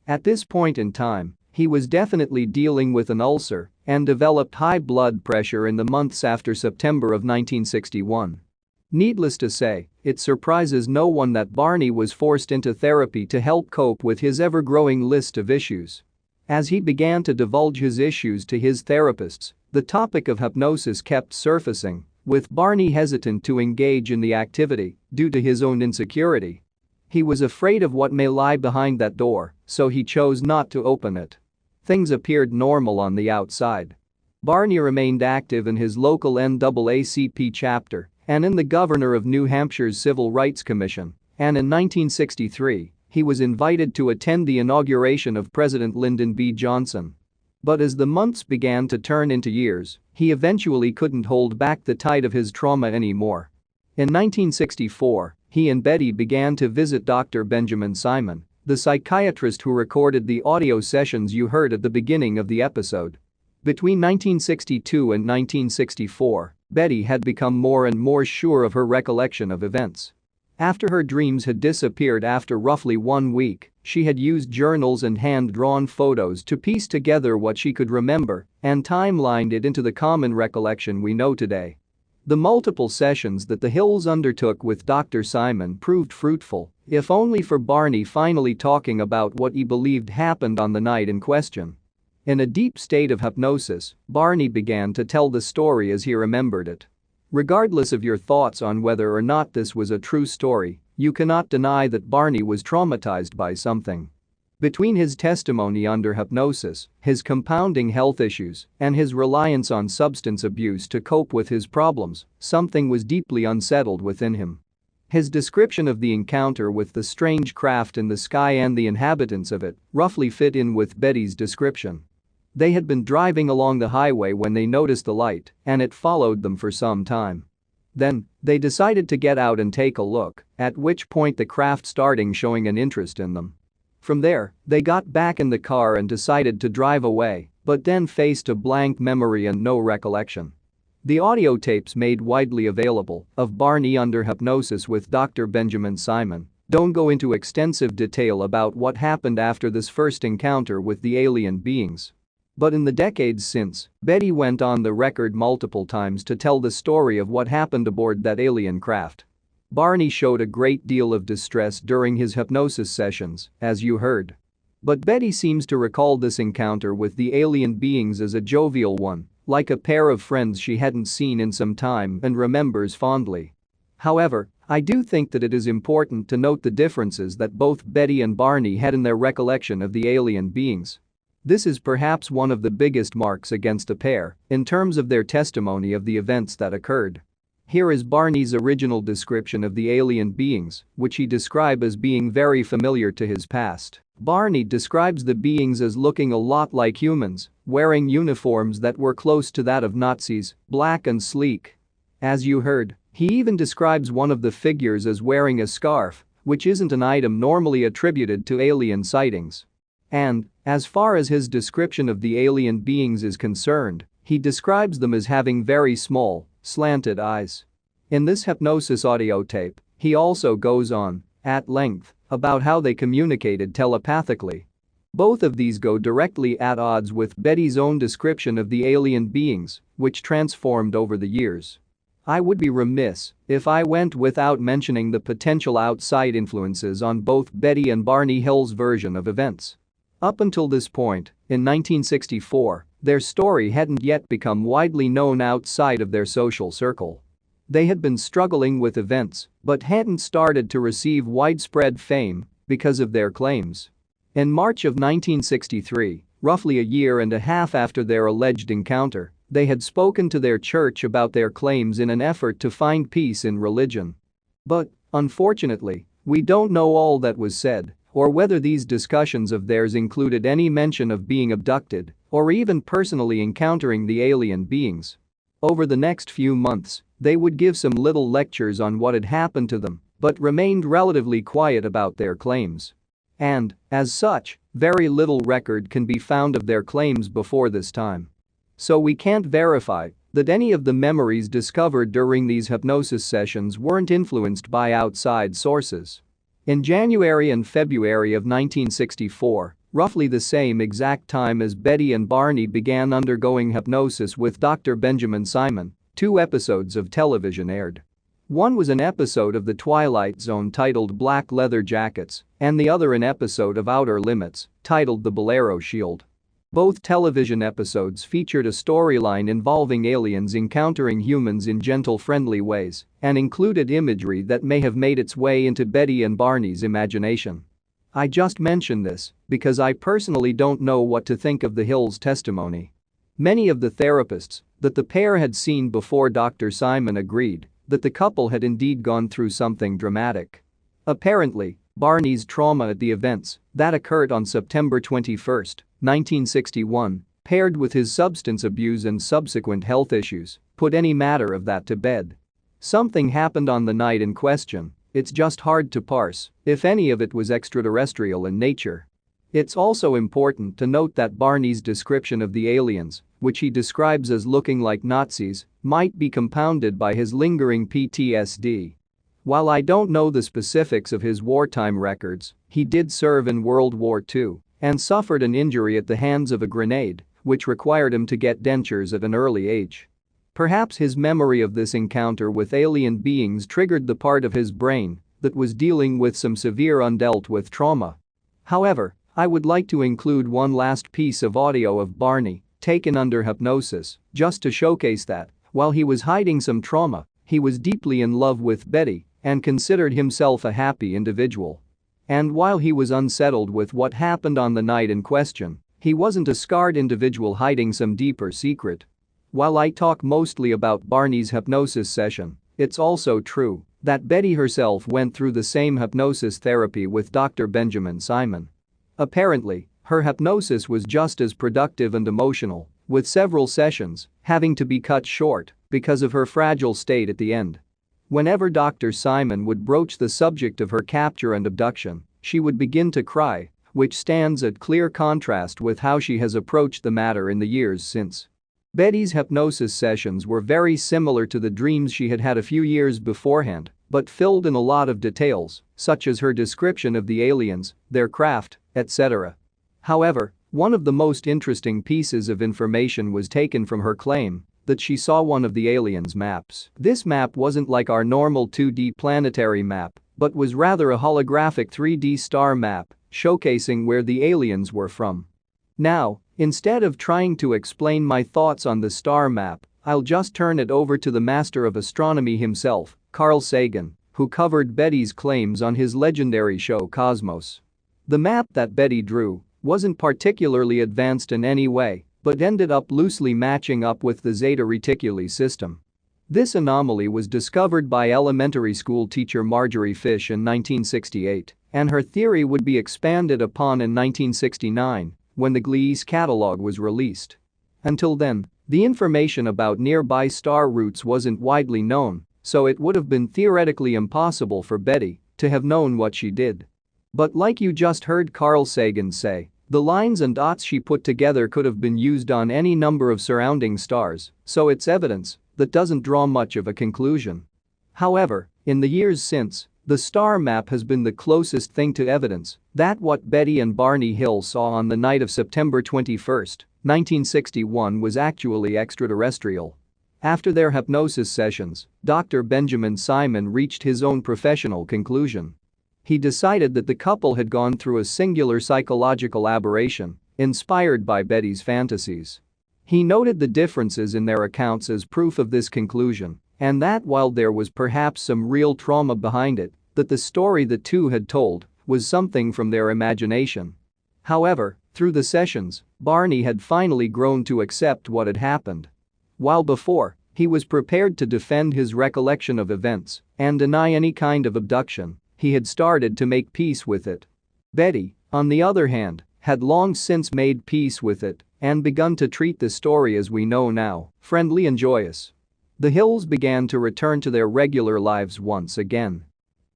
At this point in time, he was definitely dealing with an ulcer and developed high blood pressure in the months after September of 1961. Needless to say, it surprises no one that Barney was forced into therapy to help cope with his ever-growing list of issues. As he began to divulge his issues to his therapists, the topic of hypnosis kept surfacing, with Barney hesitant to engage in the activity due to his own insecurity. He was afraid of what may lie behind that door, so he chose not to open it. Things appeared normal on the outside. Barney remained active in his local NAACP chapter and in the governor of New Hampshire's Civil Rights Commission, and in 1963, he was invited to attend the inauguration of President Lyndon B. Johnson. But as the months began to turn into years, he eventually couldn't hold back the tide of his trauma anymore. In 1964, he and Betty began to visit Dr. Benjamin Simon, the psychiatrist who recorded the audio sessions you heard at the beginning of the episode. Between 1962 and 1964, Betty had become more and more sure of her recollection of events. After her dreams had disappeared after roughly 1 week, she had used journals and hand-drawn photos to piece together what she could remember and timelined it into the common recollection we know today. The multiple sessions that the Hills undertook with Dr. Simon proved fruitful, if only for Barney finally talking about what he believed happened on the night in question. In a deep state of hypnosis, Barney began to tell the story as he remembered it. Regardless of your thoughts on whether or not this was a true story, you cannot deny that Barney was traumatized by something. Between his testimony under hypnosis, his compounding health issues, and his reliance on substance abuse to cope with his problems, something was deeply unsettled within him. His description of the encounter with the strange craft in the sky and the inhabitants of it roughly fit in with Betty's description. They had been driving along the highway when they noticed the light, and it followed them for some time. Then, they decided to get out and take a look, at which point the craft started showing an interest in them. From there, they got back in the car and decided to drive away, but then faced a blank memory and no recollection. The audio tapes made widely available of Barney under hypnosis with Dr. Benjamin Simon don't go into extensive detail about what happened after this first encounter with the alien beings. But in the decades since, Betty went on the record multiple times to tell the story of what happened aboard that alien craft. Barney showed a great deal of distress during his hypnosis sessions, as you heard. But Betty seems to recall this encounter with the alien beings as a jovial one, like a pair of friends she hadn't seen in some time and remembers fondly. However, I do think that it is important to note the differences that both Betty and Barney had in their recollection of the alien beings. This is perhaps one of the biggest marks against the pair in terms of their testimony of the events that occurred. Here is Barney's original description of the alien beings, which he described as being very familiar to his past. Barney describes the beings as looking a lot like humans, wearing uniforms that were close to that of Nazis, black and sleek. As you heard, He even describes one of the figures as wearing a scarf, which isn't an item normally attributed to alien sightings. And, as far as his description of the alien beings is concerned, he describes them as having very small, slanted eyes. In this hypnosis audio tape, he also goes on, at length, about how they communicated telepathically. Both of these go directly at odds with Betty's own description of the alien beings, which transformed over the years. I would be remiss if I went without mentioning the potential outside influences on both Betty and Barney Hill's version of events. Up until this point, in 1964, their story hadn't yet become widely known outside of their social circle. They had been struggling with events but hadn't started to receive widespread fame because of their claims. In March of 1963, roughly a year and a half after their alleged encounter, they had spoken to their church about their claims in an effort to find peace in religion. But, unfortunately, we don't know all that was said, or whether these discussions of theirs included any mention of being abducted, or even personally encountering the alien beings. Over the next few months, they would give some little lectures on what had happened to them, but remained relatively quiet about their claims. And, as such, very little record can be found of their claims before this time. So we can't verify that any of the memories discovered during these hypnosis sessions weren't influenced by outside sources. In January and February of 1964, roughly the same exact time as Betty and Barney began undergoing hypnosis with Dr. Benjamin Simon, 2 episodes of television aired. One was an episode of The Twilight Zone titled Black Leather Jackets, and the other an episode of Outer Limits, titled The Bolero Shield. Both television episodes featured a storyline involving aliens encountering humans in gentle, friendly ways and included imagery that may have made its way into Betty and Barney's imagination. I just mention this because I personally don't know what to think of the Hills' testimony. Many of the therapists that the pair had seen before Dr. Simon agreed that the couple had indeed gone through something dramatic. Apparently, Barney's trauma at the events that occurred on September 21, 1961, paired with his substance abuse and subsequent health issues, put any matter of that to bed. Something happened on the night in question, it's just hard to parse if any of it was extraterrestrial in nature. It's also important to note that Barney's description of the aliens, which he describes as looking like Nazis, might be compounded by his lingering PTSD. While I don't know the specifics of his wartime records, he did serve in World War II and suffered an injury at the hands of a grenade, which required him to get dentures at an early age. Perhaps his memory of this encounter with alien beings triggered the part of his brain that was dealing with some severe undealt with trauma. However, I would like to include one last piece of audio of Barney, taken under hypnosis, just to showcase that, while he was hiding some trauma, he was deeply in love with Betty and considered himself a happy individual. And while he was unsettled with what happened on the night in question, he wasn't a scarred individual hiding some deeper secret. While I talk mostly about Barney's hypnosis session, it's also true that Betty herself went through the same hypnosis therapy with Dr. Benjamin Simon. Apparently, her hypnosis was just as productive and emotional, with several sessions having to be cut short because of her fragile state at the end. Whenever Dr. Simon would broach the subject of her capture and abduction, she would begin to cry, which stands at clear contrast with how she has approached the matter in the years since. Betty's hypnosis sessions were very similar to the dreams she had had a few years beforehand, but filled in a lot of details, such as her description of the aliens, their craft, etc. However, one of the most interesting pieces of information was taken from her claim that she saw one of the aliens' maps. This map wasn't like our normal 2D planetary map, but was rather a holographic 3D star map, showcasing where the aliens were from. Now, instead of trying to explain my thoughts on the star map, I'll just turn it over to the master of astronomy himself, Carl Sagan, who covered Betty's claims on his legendary show Cosmos. The map that Betty drew wasn't particularly advanced in any way, but ended up loosely matching up with the Zeta Reticuli system. This anomaly was discovered by elementary school teacher Marjorie Fish in 1968, and her theory would be expanded upon in 1969 when the Gliese catalog was released. Until then, the information about nearby star routes wasn't widely known, so it would have been theoretically impossible for Betty to have known what she did. But like you just heard Carl Sagan say, the lines and dots she put together could have been used on any number of surrounding stars, so it's evidence that doesn't draw much of a conclusion. However, in the years since, the star map has been the closest thing to evidence that what Betty and Barney Hill saw on the night of September 21, 1961 was actually extraterrestrial. After their hypnosis sessions, Dr. Benjamin Simon reached his own professional conclusion. He decided that the couple had gone through a singular psychological aberration inspired by Betty's fantasies. He noted the differences in their accounts as proof of this conclusion, and that while there was perhaps some real trauma behind it, that the story the two had told was something from their imagination. However, through the sessions, Barney had finally grown to accept what had happened. While before, he was prepared to defend his recollection of events and deny any kind of abduction, he had started to make peace with it. Betty, on the other hand, had long since made peace with it and begun to treat the story as we know now, friendly and joyous. The Hills began to return to their regular lives once again.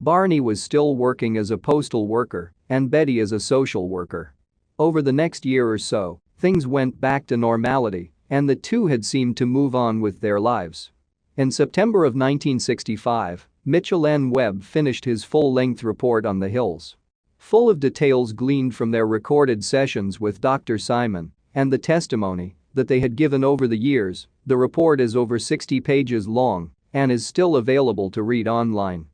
Barney was still working as a postal worker and Betty as a social worker. Over the next year or so, things went back to normality and the two had seemed to move on with their lives. In September of 1965, Mitchell N. Webb finished his full-length report on the Hills. Full of details gleaned from their recorded sessions with Dr. Simon and the testimony that they had given over the years, the report is over 60 pages long and is still available to read online.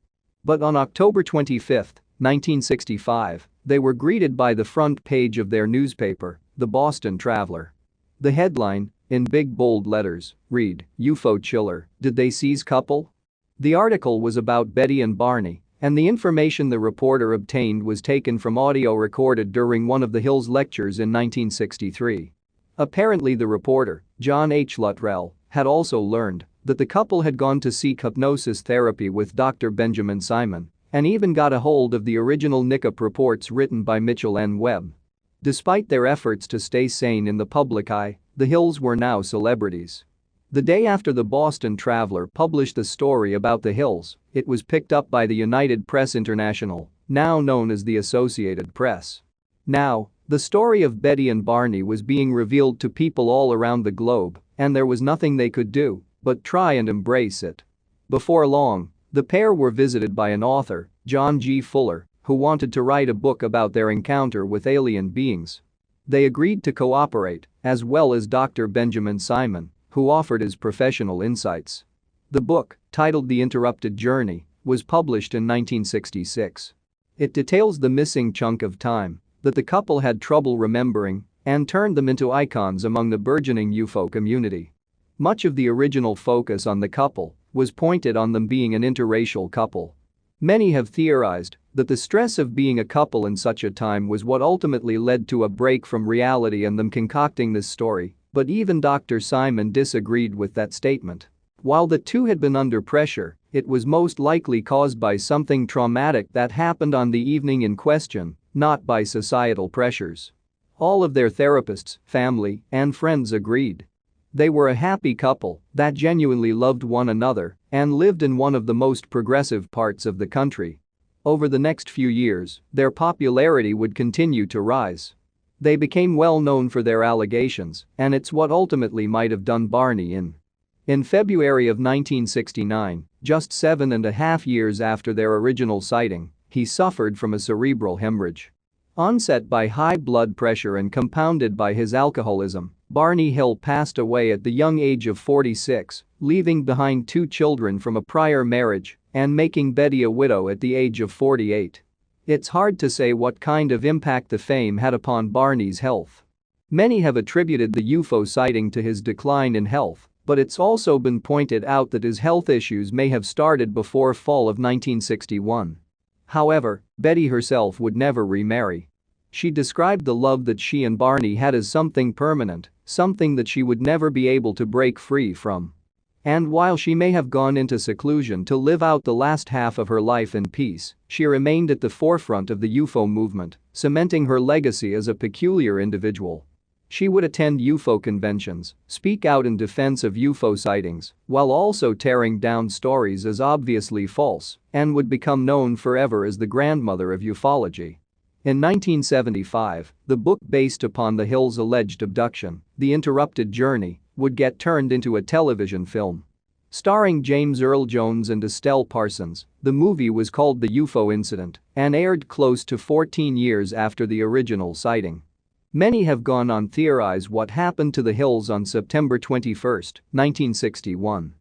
But on October 25, 1965, they were greeted by the front page of their newspaper, the Boston Traveler. The headline, in big bold letters, read, "UFO Chiller, did they seize couple?" The article was about Betty and Barney, and the information the reporter obtained was taken from audio recorded during one of the Hills' lectures in 1963. Apparently the reporter, John H. Luttrell, had also learned that the couple had gone to seek hypnosis therapy with Dr. Benjamin Simon and even got a hold of the original NICAP reports written by Mitchell N. Webb. Despite their efforts to stay sane in the public eye, the Hills were now celebrities. The day after the Boston Traveler published the story about the Hills, it was picked up by the United Press International, now known as the Associated Press. Now, the story of Betty and Barney was being revealed to people all around the globe, and there was nothing they could do but try and embrace it. Before long, the pair were visited by an author, John G. Fuller, who wanted to write a book about their encounter with alien beings. They agreed to cooperate, as well as Dr. Benjamin Simon, who offered his professional insights. The book, titled The Interrupted Journey, was published in 1966. It details the missing chunk of time that the couple had trouble remembering and turned them into icons among the burgeoning UFO community. Much of the original focus on the couple was pointed on them being an interracial couple. Many have theorized that the stress of being a couple in such a time was what ultimately led to a break from reality and them concocting this story, but even Dr. Simon disagreed with that statement. While the two had been under pressure, it was most likely caused by something traumatic that happened on the evening in question, not by societal pressures. All of their therapists, family, and friends agreed. They were a happy couple that genuinely loved one another and lived in one of the most progressive parts of the country. Over the next few years, their popularity would continue to rise. They became well known for their allegations, and it's what ultimately might have done Barney in. In February of 1969, just 7.5 years after their original sighting, he suffered from a cerebral hemorrhage. Onset by high blood pressure and compounded by his alcoholism, Barney Hill passed away at the young age of 46, leaving behind 2 children from a prior marriage and making Betty a widow at the age of 48. It's hard to say what kind of impact the fame had upon Barney's health. Many have attributed the UFO sighting to his decline in health, but it's also been pointed out that his health issues may have started before fall of 1961. However, Betty herself would never remarry. She described the love that she and Barney had as something permanent, something that she would never be able to break free from. And while she may have gone into seclusion to live out the last half of her life in peace, she remained at the forefront of the UFO movement, cementing her legacy as a peculiar individual. She would attend UFO conventions, speak out in defense of UFO sightings, while also tearing down stories as obviously false, and would become known forever as the grandmother of ufology. In 1975, the book based upon the Hill's alleged abduction, The Interrupted Journey, would get turned into a television film. Starring James Earl Jones and Estelle Parsons, the movie was called The UFO Incident and aired close to 14 years after the original sighting. Many have gone on to theorize what happened to the Hills on September 21, 1961.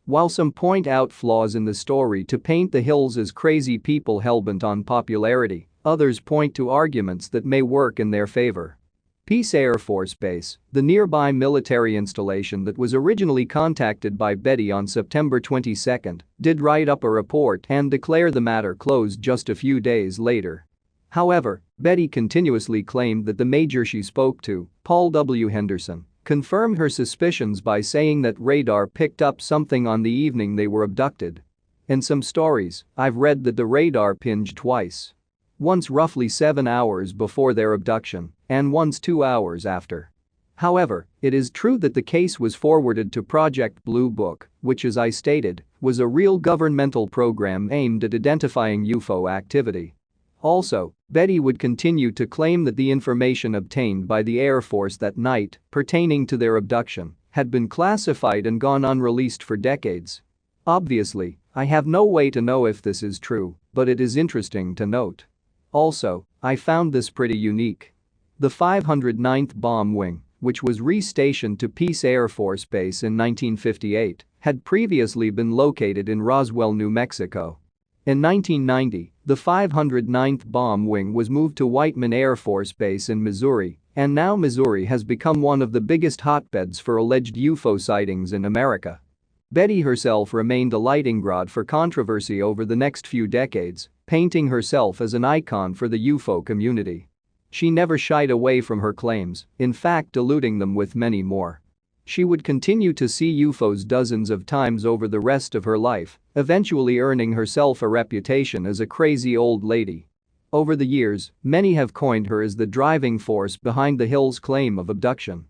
While some point out flaws in the story to paint the Hills as crazy people hellbent on popularity, others point to arguments that may work in their favor. Peace Air Force Base, the nearby military installation that was originally contacted by Betty on September 22, did write up a report and declare the matter closed just a few days later. However, Betty continuously claimed that the major she spoke to, Paul W. Henderson, confirmed her suspicions by saying that radar picked up something on the evening they were abducted. In some stories, I've read that the radar pinged twice. Once roughly 7 hours before their abduction, and once 2 hours after. However, it is true that the case was forwarded to Project Blue Book, which, as I stated, was a real governmental program aimed at identifying UFO activity. Also, Betty would continue to claim that the information obtained by the Air Force that night pertaining to their abduction had been classified and gone unreleased for decades. Obviously, I have no way to know if this is true, but it is interesting to note. Also, I found this pretty unique. The 509th Bomb Wing, which was restationed to Peace Air Force Base in 1958, had previously been located in Roswell, New Mexico. In 1990, the 509th Bomb Wing was moved to Whiteman Air Force Base in Missouri, and now Missouri has become one of the biggest hotbeds for alleged UFO sightings in America. Betty herself remained a lightning rod for controversy over the next few decades, painting herself as an icon for the UFO community. She never shied away from her claims, in fact diluting them with many more. She would continue to see UFOs dozens of times over the rest of her life, eventually earning herself a reputation as a crazy old lady. Over the years, many have coined her as the driving force behind the Hills' claim of abduction.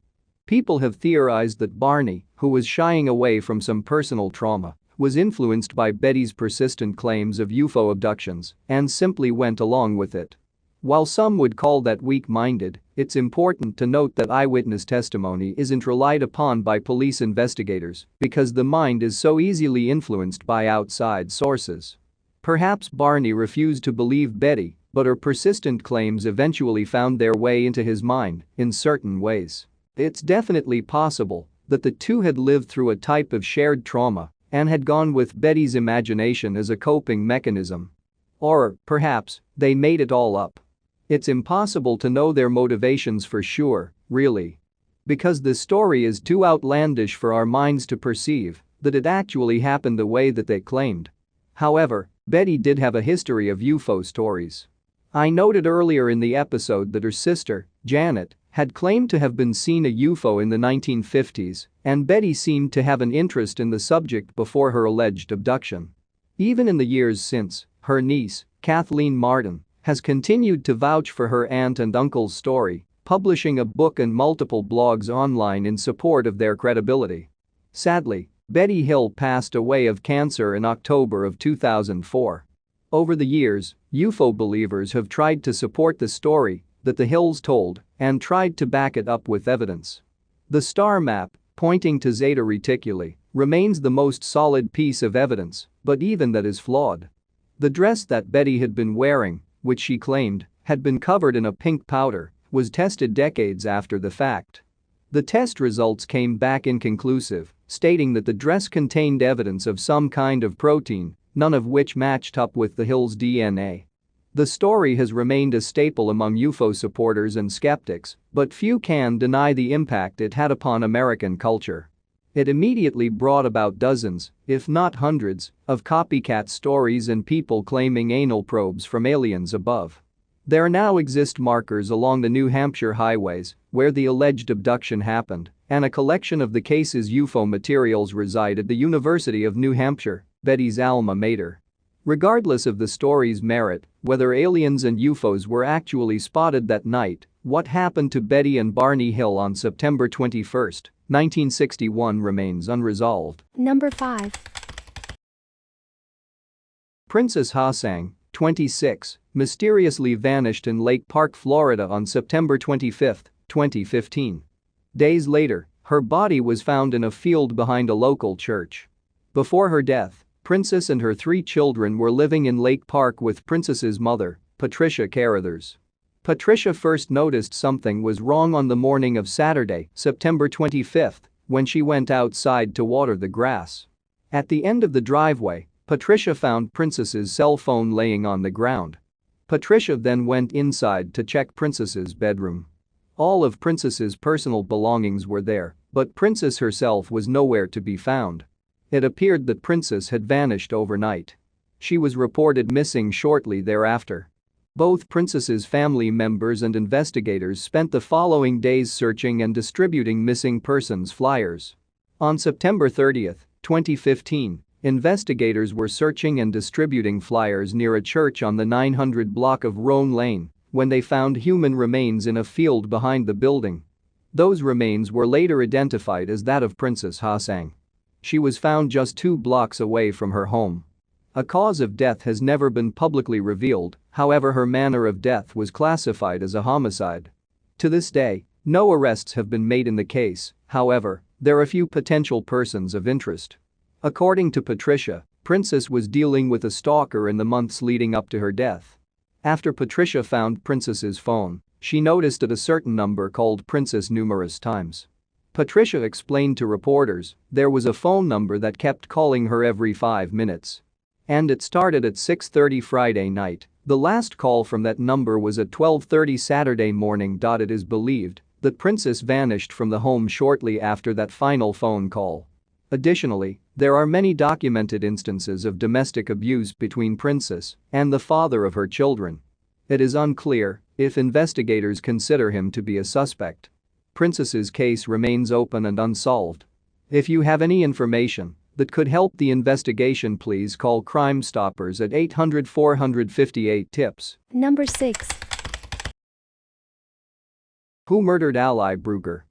People have theorized that Barney, who was shying away from some personal trauma, was influenced by Betty's persistent claims of UFO abductions and simply went along with it. While some would call that weak-minded, it's important to note that eyewitness testimony isn't relied upon by police investigators because the mind is so easily influenced by outside sources. Perhaps Barney refused to believe Betty, but her persistent claims eventually found their way into his mind in certain ways. It's definitely possible that the two had lived through a type of shared trauma and had gone with Betty's imagination as a coping mechanism. Or, perhaps, they made it all up. It's impossible to know their motivations for sure, really. Because the story is too outlandish for our minds to perceive that it actually happened the way that they claimed. However, Betty did have a history of UFO stories. I noted earlier in the episode that her sister, Janet, had claimed to have been seen a UFO in the 1950s, and Betty seemed to have an interest in the subject before her alleged abduction. Even in the years since, her niece, Kathleen Martin, has continued to vouch for her aunt and uncle's story, publishing a book and multiple blogs online in support of their credibility. Sadly, Betty Hill passed away of cancer in October of 2004. Over the years, UFO believers have tried to support the story that the Hills told and tried to back it up with evidence. The star map, pointing to Zeta Reticuli, remains the most solid piece of evidence, but even that is flawed. The dress that Betty had been wearing, which she claimed had been covered in a pink powder, was tested decades after the fact. The test results came back inconclusive, stating that the dress contained evidence of some kind of protein, none of which matched up with the Hills' DNA. The story has remained a staple among UFO supporters and skeptics, but few can deny the impact it had upon American culture. It immediately brought about dozens, if not hundreds, of copycat stories and people claiming anal probes from aliens above. There now exist markers along the New Hampshire highways where the alleged abduction happened, and a collection of the case's UFO materials reside at the University of New Hampshire, Betty's alma mater. Regardless of the story's merit, whether aliens and UFOs were actually spotted that night, what happened to Betty and Barney Hill on September 21, 1961 remains unresolved. Number 5. Princess Hosang, 26, mysteriously vanished in Lake Park, Florida on September 25, 2015. Days later, her body was found in a field behind a local church. Before her death, Princess and her 3 children were living in Lake Park with Princess's mother, Patricia Carruthers. Patricia first noticed something was wrong on the morning of Saturday, September 25, when she went outside to water the grass. At the end of the driveway, Patricia found Princess's cell phone laying on the ground. Patricia then went inside to check Princess's bedroom. All of Princess's personal belongings were there, but Princess herself was nowhere to be found. It appeared that Princess had vanished overnight. She was reported missing shortly thereafter. Both Princess's family members and investigators spent the following days searching and distributing missing persons flyers. On September 30, 2015, investigators were searching and distributing flyers near a church on the 900 block of Roan Lane when they found human remains in a field behind the building. Those remains were later identified as that of Princess Hosang. She was found just 2 blocks away from her home. A cause of death has never been publicly revealed, however, her manner of death was classified as a homicide. To this day, no arrests have been made in the case, however, there are few potential persons of interest. According to Patricia, Princess was dealing with a stalker in the months leading up to her death. After Patricia found Princess's phone, she noticed that a certain number called Princess numerous times. Patricia explained to reporters there was a phone number that kept calling her every 5 minutes. And it started at 6:30 Friday night. The last call from that number was at 12:30 Saturday morning. It is believed that Princess vanished from the home shortly after that final phone call. Additionally, there are many documented instances of domestic abuse between Princess and the father of her children. It is unclear if investigators consider him to be a suspect. Princess's case remains open and unsolved. If you have any information that could help the investigation, please call Crime Stoppers at 800-458-TIPS. Number 6. Who murdered Ally Brueger?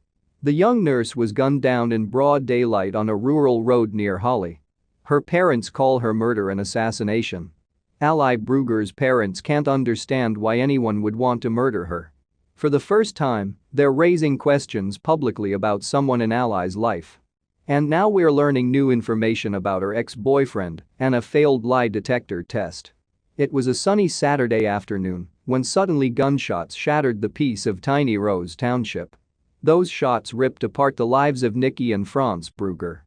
The young nurse was gunned down in broad daylight on a rural road near Holly. Her parents call her murder an assassination. Ally Brueger's parents can't understand why anyone would want to murder her. For the first time, they're raising questions publicly about someone in Ally's life. And now we're learning new information about her ex-boyfriend and a failed lie detector test. It was a sunny Saturday afternoon when suddenly gunshots shattered the peace of Tiny Rose Township. Those shots ripped apart the lives of Nikki and Franz Brueger.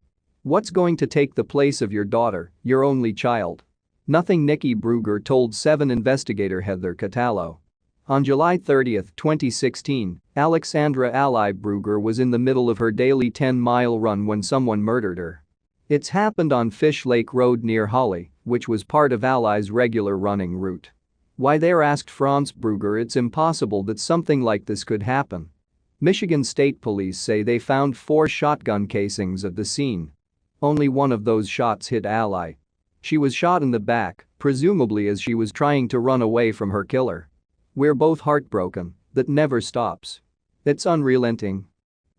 What's going to take the place of your daughter, your only child? Nothing, Nikki Brueger told 7 investigator Heather Catallo. On July 30, 2016, Alexandra Ally Brueger was in the middle of her daily 10-mile run when someone murdered her. It's happened on Fish Lake Road near Holly, which was part of Ally's regular running route. Why, they're asked Franz Brueger, it's impossible that something like this could happen. Michigan State Police say they found 4 shotgun casings at the scene. Only one of those shots hit Ally. She was shot in the back, presumably as she was trying to run away from her killer. We're both heartbroken. That never stops. It's unrelenting.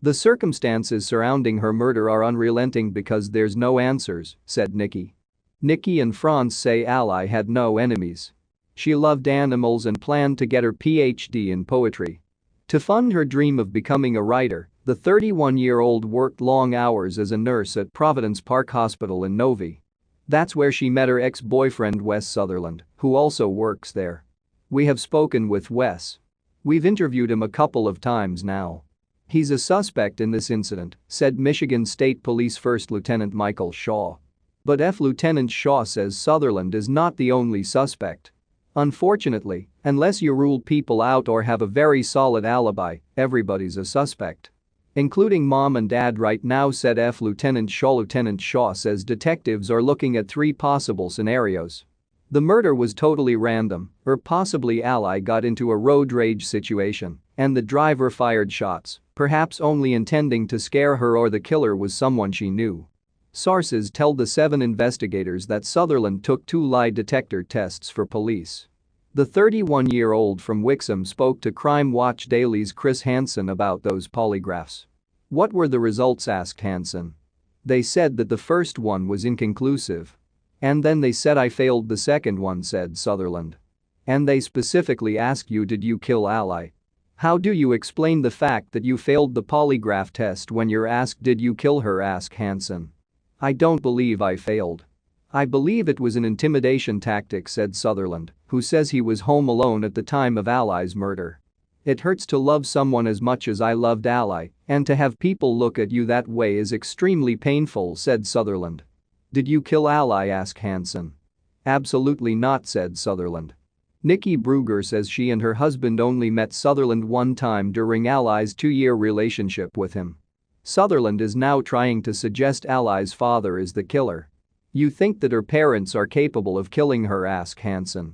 The circumstances surrounding her murder are unrelenting because there's no answers, said Nikki. Nikki and Franz say Ally had no enemies. She loved animals and planned to get her PhD in poetry. To fund her dream of becoming a writer, the 31-year-old worked long hours as a nurse at Providence Park Hospital in Novi. That's where she met her ex-boyfriend Wes Sutherland, who also works there. We have spoken with Wes. We've interviewed him a couple of times now. He's a suspect in this incident, said Michigan State Police First Lieutenant Michael Shaw. But Lieutenant Shaw says Sutherland is not the only suspect. Unfortunately, unless you rule people out or have a very solid alibi, everybody's a suspect. Including mom and dad right now, said Lieutenant Shaw. Lieutenant Shaw says detectives are looking at 3 possible scenarios. The murder was totally random, or possibly Ally got into a road rage situation and the driver fired shots, perhaps only intending to scare her, or the killer was someone she knew. Sources tell the 7 investigators that Sutherland took 2 lie detector tests for police. The 31-year-old from Wixom spoke to Crime Watch Daily's Chris Hansen about those polygraphs. "What were the results?" asked Hansen. "They said that the first one was inconclusive. And then they said I failed the second one," said Sutherland. "And they specifically asked you, did you kill Ally? How do you explain the fact that you failed the polygraph test when you're asked did you kill her?" asked Hansen. "I don't believe I failed. I believe it was an intimidation tactic," said Sutherland, who says he was home alone at the time of Ally's murder. "It hurts to love someone as much as I loved Ally, and to have people look at you that way is extremely painful," said Sutherland. "Did you kill Ally?" asked Hansen. "Absolutely not," said Sutherland. Nikki Brueger says she and her husband only met Sutherland one time during Ally's 2-year relationship with him. Sutherland is now trying to suggest Ally's father is the killer. "You think that her parents are capable of killing her?" asked Hansen.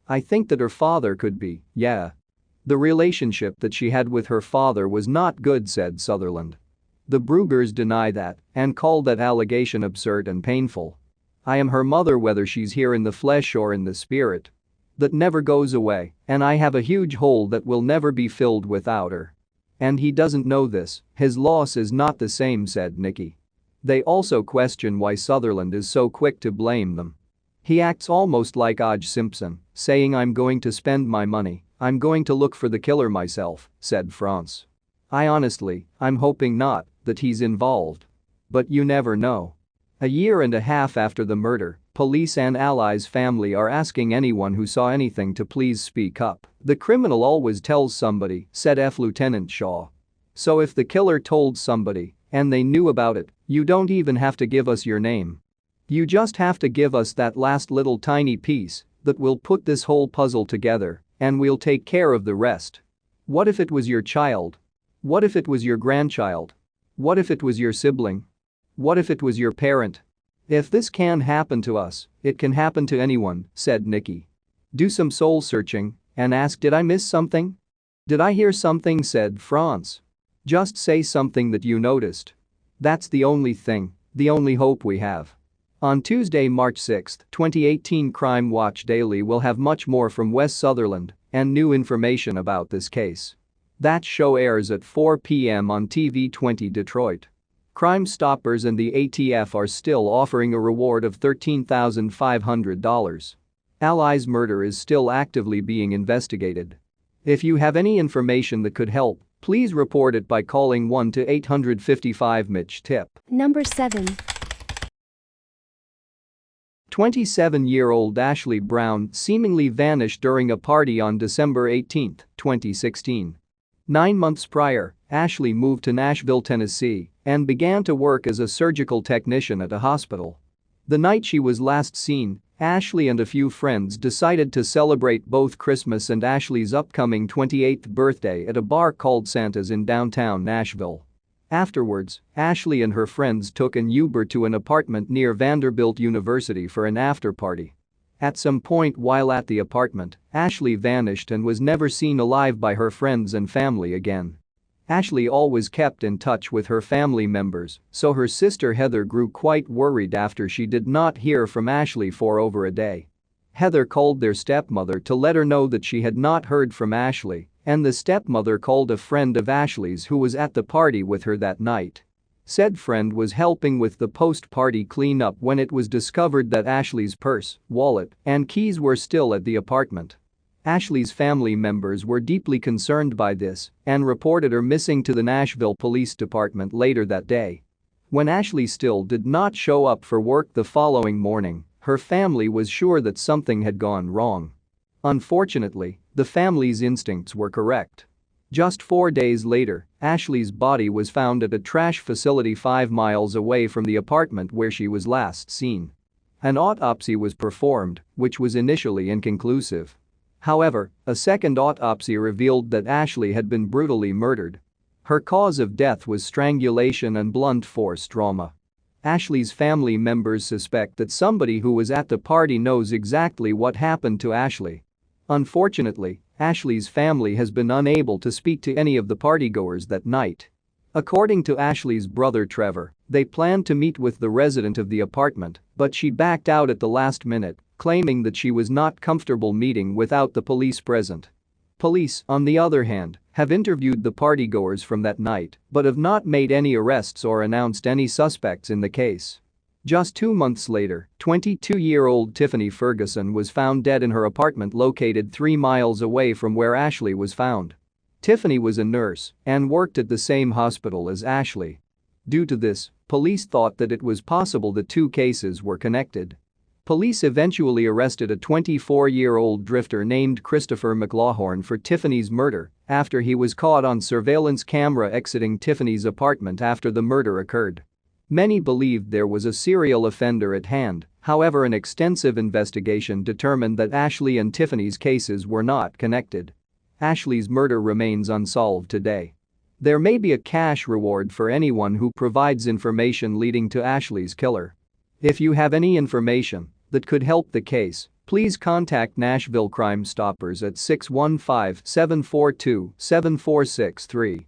"I think that her father could be, yeah. The relationship that she had with her father was not good," said Sutherland. The Bruegers deny that and call that allegation absurd and painful. "I am her mother whether she's here in the flesh or in the spirit. That never goes away, and I have a huge hole that will never be filled without her. And he doesn't know this, his loss is not the same," said Nikki. They also question why Sutherland is so quick to blame them. "He acts almost like O.J. Simpson, saying I'm going to spend my money, I'm going to look for the killer myself," said France. I'm hoping not, that he's involved. But you never know." A year and a half after the murder, police and Ally's family are asking anyone who saw anything to please speak up. "The criminal always tells somebody," said F. Lieutenant Shaw. "So if the killer told somebody, and they knew about it, you don't even have to give us your name. You just have to give us that last little tiny piece that will put this whole puzzle together, and we'll take care of the rest. What if it was your child? What if it was your grandchild? What if it was your sibling? What if it was your parent? If this can happen to us, it can happen to anyone," said Nikki. "Do some soul searching and ask, did I miss something? Did I hear something?" said France. "Just say something that you noticed. That's the only thing, the only hope we have." On Tuesday, March 6, 2018, Crime Watch Daily will have much more from Wes Sutherland and new information about this case. That show airs at 4 p.m. on TV20 Detroit. Crime Stoppers and the ATF are still offering a reward of $13,500. Ally's murder is still actively being investigated. If you have any information that could help, please report it by calling 1-855-MITCH-TIP. Number 7. 27-year-old Ashley Brown seemingly vanished during a party on December 18, 2016. 9 months prior, Ashley moved to Nashville, Tennessee, and began to work as a surgical technician at a hospital. The night she was last seen, Ashley and a few friends decided to celebrate both Christmas and Ashley's upcoming 28th birthday at a bar called Santa's in downtown Nashville. Afterwards, Ashley and her friends took an Uber to an apartment near Vanderbilt University for an after-party. At some point while at the apartment, Ashley vanished and was never seen alive by her friends and family again. Ashley always kept in touch with her family members, so her sister Heather grew quite worried after she did not hear from Ashley for over a day. Heather called their stepmother to let her know that she had not heard from Ashley, and the stepmother called a friend of Ashley's who was at the party with her that night. Said friend was helping with the post-party cleanup when it was discovered that Ashley's purse, wallet, and keys were still at the apartment. Ashley's family members were deeply concerned by this and reported her missing to the Nashville Police Department later that day. When Ashley still did not show up for work the following morning, her family was sure that something had gone wrong. Unfortunately, the family's instincts were correct. Just 4 days later, Ashley's body was found at a trash facility 5 miles away from the apartment where she was last seen. An autopsy was performed, which was initially inconclusive. However, a second autopsy revealed that Ashley had been brutally murdered. Her cause of death was strangulation and blunt force trauma. Ashley's family members suspect that somebody who was at the party knows exactly what happened to Ashley. Unfortunately, Ashley's family has been unable to speak to any of the partygoers that night. According to Ashley's brother Trevor, they planned to meet with the resident of the apartment, but she backed out at the last minute, claiming that she was not comfortable meeting without the police present. Police, on the other hand, have interviewed the partygoers from that night but have not made any arrests or announced any suspects in the case. Just 2 months later, 22-year-old Tiffany Ferguson was found dead in her apartment located 3 miles away from where Ashley was found. Tiffany was a nurse and worked at the same hospital as Ashley. Due to this, police thought that it was possible the two cases were connected. Police eventually arrested a 24-year-old drifter named Christopher McLawhorn for Tiffany's murder after he was caught on surveillance camera exiting Tiffany's apartment after the murder occurred. Many believed there was a serial offender at hand, however, an extensive investigation determined that Ashley and Tiffany's cases were not connected. Ashley's murder remains unsolved today. There may be a cash reward for anyone who provides information leading to Ashley's killer. If you have any information that could help the case, please contact Nashville Crime Stoppers at 615-742-7463.